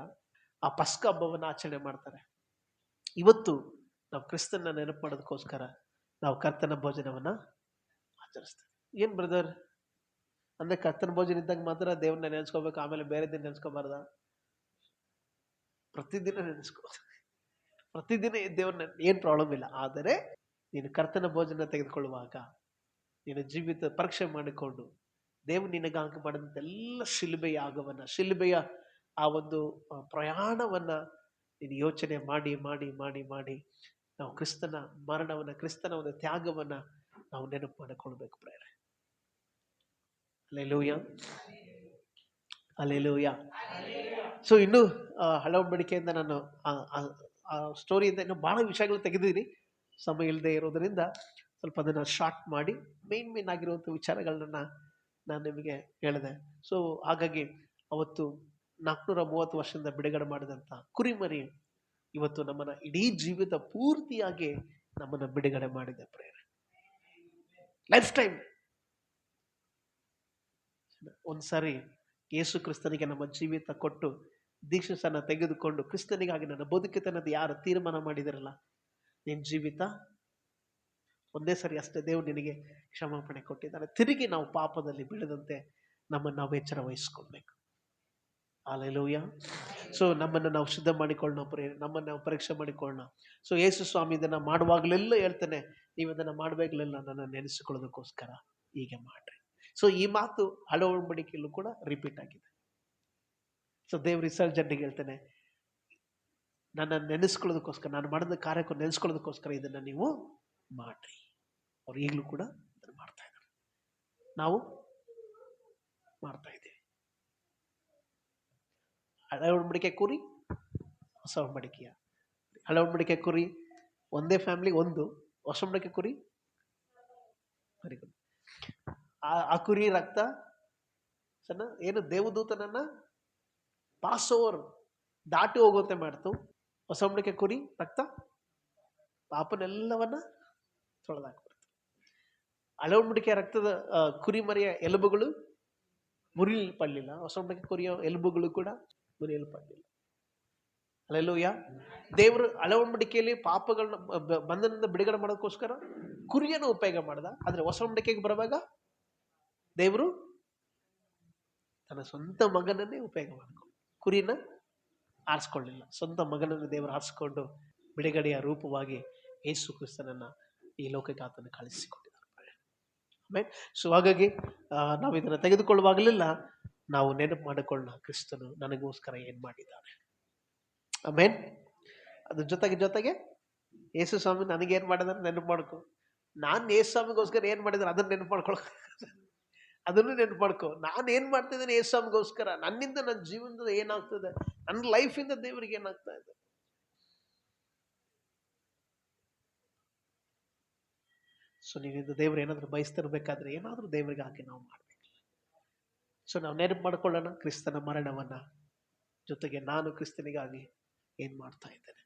ಆ ಪಸ್ಕ ಹಬ್ಬವನ್ನು ಆಚರಣೆ ಮಾಡ್ತಾರೆ. ಇವತ್ತು ನಾವು ಕ್ರಿಸ್ತನ ನೆನಪು ಮಾಡೋದಕ್ಕೋಸ್ಕರ ನಾವು ಕರ್ತನ ಭೋಜನವನ್ನ ಆಚರಿಸ್ತೇವೆ. ಏನ್ ಬ್ರದರ್ ಅಂದ್ರೆ ಕರ್ತನ ಭೋಜನ ಇದ್ದಾಗ ಮಾತ್ರ ದೇವ್ರನ್ನ ನೆನೆಸ್ಕೋಬೇಕು, ಆಮೇಲೆ ಬೇರೆ ದಿನ ನೆನೆಸ್ಕೋಬಾರ್ದ? ಪ್ರತಿದಿನ ನೆನೆಸ್ಕೋ, ಪ್ರತಿದಿನ ದೇವ್ರನ್ನ, ಏನ್ ಪ್ರಾಬ್ಲಮ್ ಇಲ್ಲ. ಆದರೆ ನೀನು ಕರ್ತನ ಭೋಜನ ತೆಗೆದುಕೊಳ್ಳುವಾಗ ನಿನ್ನ ಜೀವಿತ ಪರೀಕ್ಷೆ ಮಾಡಿಕೊಂಡು ದೇವ್ರು ನಿನಗಾಗಿ ಮಾಡಿದಂತ ಎಲ್ಲ ಶಿಲುಬೆಯ ಆಗವನ್ನ, ಶಿಲುಬೆಯ ಆ ಒಂದು ಪ್ರಯಾಣವನ್ನ ನೀನು ಯೋಚನೆ ಮಾಡಿ ಮಾಡಿ ಮಾಡಿ ಮಾಡಿ ನಾವು ಕ್ರಿಸ್ತನ ಮರಣವನ್ನ, ಕ್ರಿಸ್ತನ ಒಂದು ತ್ಯಾಗವನ್ನ ನಾವು ನೆನಪು ಮಾಡಿಕೊಳ್ಬೇಕು ಪ್ರೇರೆ. Alleluia, alleluia. ಸೊ ಇನ್ನು ಹಳ ಒಡಂಬಡಿಕೆಯಿಂದ ನಾನು ಆ ಸ್ಟೋರಿಯಿಂದ ಇನ್ನು ಬಹಳ ವಿಷಯಗಳು ತೆಗೆದಿದ್ದೀನಿ. ಸಮಯ ಇಲ್ಲದೆ ಇರೋದರಿಂದ ಸ್ವಲ್ಪ ಅದನ್ನು ಶಾರ್ಟ್ ಮಾಡಿ ಮೇನ್ ಆಗಿರುವಂಥ ವಿಚಾರಗಳನ್ನ ನಾನು ನಿಮಗೆ ಹೇಳಿದೆ. ಸೊ ಹಾಗಾಗಿ ಅವತ್ತು 430 ವರ್ಷದಿಂದ ಬಿಡುಗಡೆ ಮಾಡಿದಂಥ ಕುರಿಮರಿ ಇವತ್ತು ನಮ್ಮನ್ನ ಇಡೀ ಜೀವಿತ ಪೂರ್ತಿಯಾಗಿ ನಮ್ಮನ್ನ ಬಿಡುಗಡೆ ಮಾಡಿದೆ ಪ್ರೇರೆ. ಲೈಫ್ ಟೈಮ್ ಒಂದ್ಸರಿ ಯೇಸು ಕ್ರಿಸ್ತನಿಗೆ ನಮ್ಮ ಜೀವಿತ ಕೊಟ್ಟು ದೀಕ್ಷೆಸನ್ನ ತೆಗೆದುಕೊಂಡು ಕ್ರಿಸ್ತನಿಗಾಗಿ ನನ್ನ ಬದುಕಿತನದ ಯಾರು ತೀರ್ಮಾನ ಮಾಡಿದಿರಲ್ಲ, ನಿನ್ನ ಜೀವಿತ ಒಂದೇ ಸರಿ ಅಷ್ಟೇ ದೇವ್ರು ನಿನಗೆ ಕ್ಷಮಾಪಣೆ ಕೊಟ್ಟಿದ್ದಾನೆ. ತಿರುಗಿ ನಾವು ಪಾಪದಲ್ಲಿ ಬೀಳದಂತೆ ನಮ್ಮನ್ನು ನಾವು ಎಚ್ಚರ ವಹಿಸ್ಕೊಳ್ಬೇಕು. ಹಲ್ಲೆಲೂಯಾ. ಸೊ ನಮ್ಮನ್ನು ನಾವು ಶುದ್ಧ ಮಾಡಿಕೊಳ್ಳೋಣ ಪ್ರೇರೆ, ನಮ್ಮನ್ನು ನಾವು ಪರೀಕ್ಷೆ ಮಾಡಿಕೊಳ್ಳೋಣ. ಸೊ ಯೇಸು ಸ್ವಾಮಿ ಇದನ್ನ ಮಾಡುವಾಗಲೆಲ್ಲ ಹೇಳ್ತಾನೆ, ನೀವು ಇದನ್ನ ಮಾಡಬೇಕಲೆಲ್ಲ ನನ್ನ ನೆನೆಸಿಕೊಳ್ಳೋದಕ್ಕೋಸ್ಕರ ಹೀಗೆ ಮಾಡ್ರಿ. ಸೊ ಈ ಮಾತು ಹಳೆ ಒಡಂಬಡಿಕೆಯಲ್ಲೂ ಕೂಡ ರಿಪೀಟ್ ಆಗಿದೆ. ಸೊ ದೇವ್ರ ಇಸ್ರಾಯೇಲ್ ಜನರಿಗೆ ಹೇಳ್ತಾನೆ, ನನ್ನ ನೆನೆಸ್ಕೊಳ್ಳೋದಕ್ಕೋಸ್ಕರ, ನಾನು ಮಾಡಿದ ಕಾರ್ಯಕ್ಕೆ ನೆನೆಸ್ಕೊಳ್ಳೋದಕ್ಕೋಸ್ಕರ ಇದನ್ನ ನೀವು ಮಾಡ್ರಿ. ಅವ್ರು ಈಗಲೂ ಕೂಡ ಅದನ್ನು ಮಾಡ್ತಾ ಇದ್ದಾರೆ, ನಾವು ಮಾಡ್ತಾ ಇದ್ದೀವಿ. ಹಳೆ ಒಡಂಬಡಿಕೆ ಕುರಿ, ಹೊಸ ಒಡಂಬಡಿಕೆಯ ಹಳೆ ಒಡಂಬಡಿಕೆ ಕುರಿ ಒಂದೇ ಫ್ಯಾಮಿಲಿ ಒಂದು, ಹೊಸ ಒಡಂಬಡಿಕೆ ಕುರಿ ವೆರಿ ಗುಡ್. ಆ ಕುರಿ ರಕ್ತ ಏನು ದೇವದೂತನನ್ನ ಪಾಸ್ ಓವರ್ ದಾಟಿ ಹೋಗುವಂತೆ ಮಾಡ್ತು. ಹೊಸ ಒಡಂಬಡಿಕೆ ಕುರಿ ರಕ್ತ ಪಾಪನೆಲ್ಲವನ್ನ ತೊಳೆದಾಕ್ಬಿಡ್ತು. ಹಳೆ ಒಡಂಬಡಿಕೆಯ ರಕ್ತದ ಕುರಿಮರಿಯ ಎಲುಬುಗಳು ಮುರಿಯಲ್ಪಡಲಿಲ್ಲ, ಹೊಸ ಒಡಂಬಡಿಕೆ ಕುರಿಯ ಎಲುಬುಗಳು ಕೂಡ ಮುರಿಯಲ್ಪಡಲಿಲ್ಲ. ಹಲ್ಲೆಲೂಯಾ. ದೇವರು ಹಳೆ ಒಡಂಬಡಿಕೆಯಲ್ಲಿ ಪಾಪಗಳನ್ನ ಬಂಧನದಿಂದ ಬಿಡುಗಡೆ ಮಾಡೋದಕ್ಕೋಸ್ಕರ ಕುರಿಯನ್ನು ಉಪಯೋಗ ಮಾಡ್ದ. ಆದ್ರೆ ಹೊಸ ಒಡಂಬಡಿಕೆಗೆ ಬರುವಾಗ ದೇವರು ತನ್ನ ಸ್ವಂತ ಮಗನನ್ನೇ ಉಪಯೋಗ ಮಾಡ್ಕೊಂಡು, ಕುರಿನ ಆರಿಸ್ಕೊಳ್ಳಿಲ್ಲ, ಸ್ವಂತ ಮಗನನ್ನು ದೇವರು ಆರಿಸ್ಕೊಂಡು ಬಿಡುಗಡೆಯ ರೂಪವಾಗಿ ಯೇಸು ಕ್ರಿಸ್ತನನ್ನ ಈ ಲೋಕಕ್ಕೆ ಆತನ ಕಳಿಸಿಕೊಟ್ಟಿದ್ದಾರೆ. ಆಮೇಲೆ ಸೊ ಹಾಗಾಗಿ ನಾವು ಇದನ್ನು ತೆಗೆದುಕೊಳ್ಳುವಾಗಲೆಲ್ಲ ನಾವು ನೆನಪು ಮಾಡಿಕೊಳ್ಳೋಣ, ಕ್ರಿಸ್ತನು ನನಗೋಸ್ಕರ ಏನ್ ಮಾಡಿದ್ದಾನೆ. ಆಮೇನ್. ಅದ್ರ ಜೊತೆಗೆ ಯೇಸು ಸ್ವಾಮಿ ನನಗೇನ್ ಮಾಡಿದಾರೆ ನೆನಪು ಮಾಡ್ಕೊ. ನಾನು ಯೇಸು ಸ್ವಾಮಿಗೋಸ್ಕರ ಏನ್ ಮಾಡಿದಾರೆ ಅದನ್ನ ನೆನಪು ಮಾಡ್ಕೊಳ, ಅದನ್ನು ನೆನಪು ಮಾಡ್ಕೊ. ನಾನು ಏನ್ ಮಾಡ್ತಿದ್ದೇನೆ ಯೇಸು ಸ್ವಾಮಿಗೋಸ್ಕರ, ನನ್ನಿಂದ ನನ್ನ ಜೀವನದ ಏನಾಗ್ತದೆ, ನನ್ನ ಲೈಫಿಂದ ದೇವರಿಗೆ ಏನಾಗ್ತಾ ಇದೆ. ಸೊ ನೀವಿಂದ ದೇವ್ರು ಏನಾದ್ರು ಬಯಸ್ತಿರ್ಬೇಕಾದ್ರೆ ಏನಾದ್ರೂ ದೇವರಿಗೆ ಹಾಕಿ ನಾವು ಮಾಡ್ಬೇಕು. ಸೊ ನಾವು ನೆನಪು ಮಾಡ್ಕೊಳ್ಳೋಣ ಕ್ರಿಸ್ತನ ಮರಣವನ್ನ, ಜೊತೆಗೆ ನಾನು ಕ್ರಿಸ್ತನಿಗಾಗಿ ಏನ್ ಮಾಡ್ತಾ ಇದ್ದೇನೆ.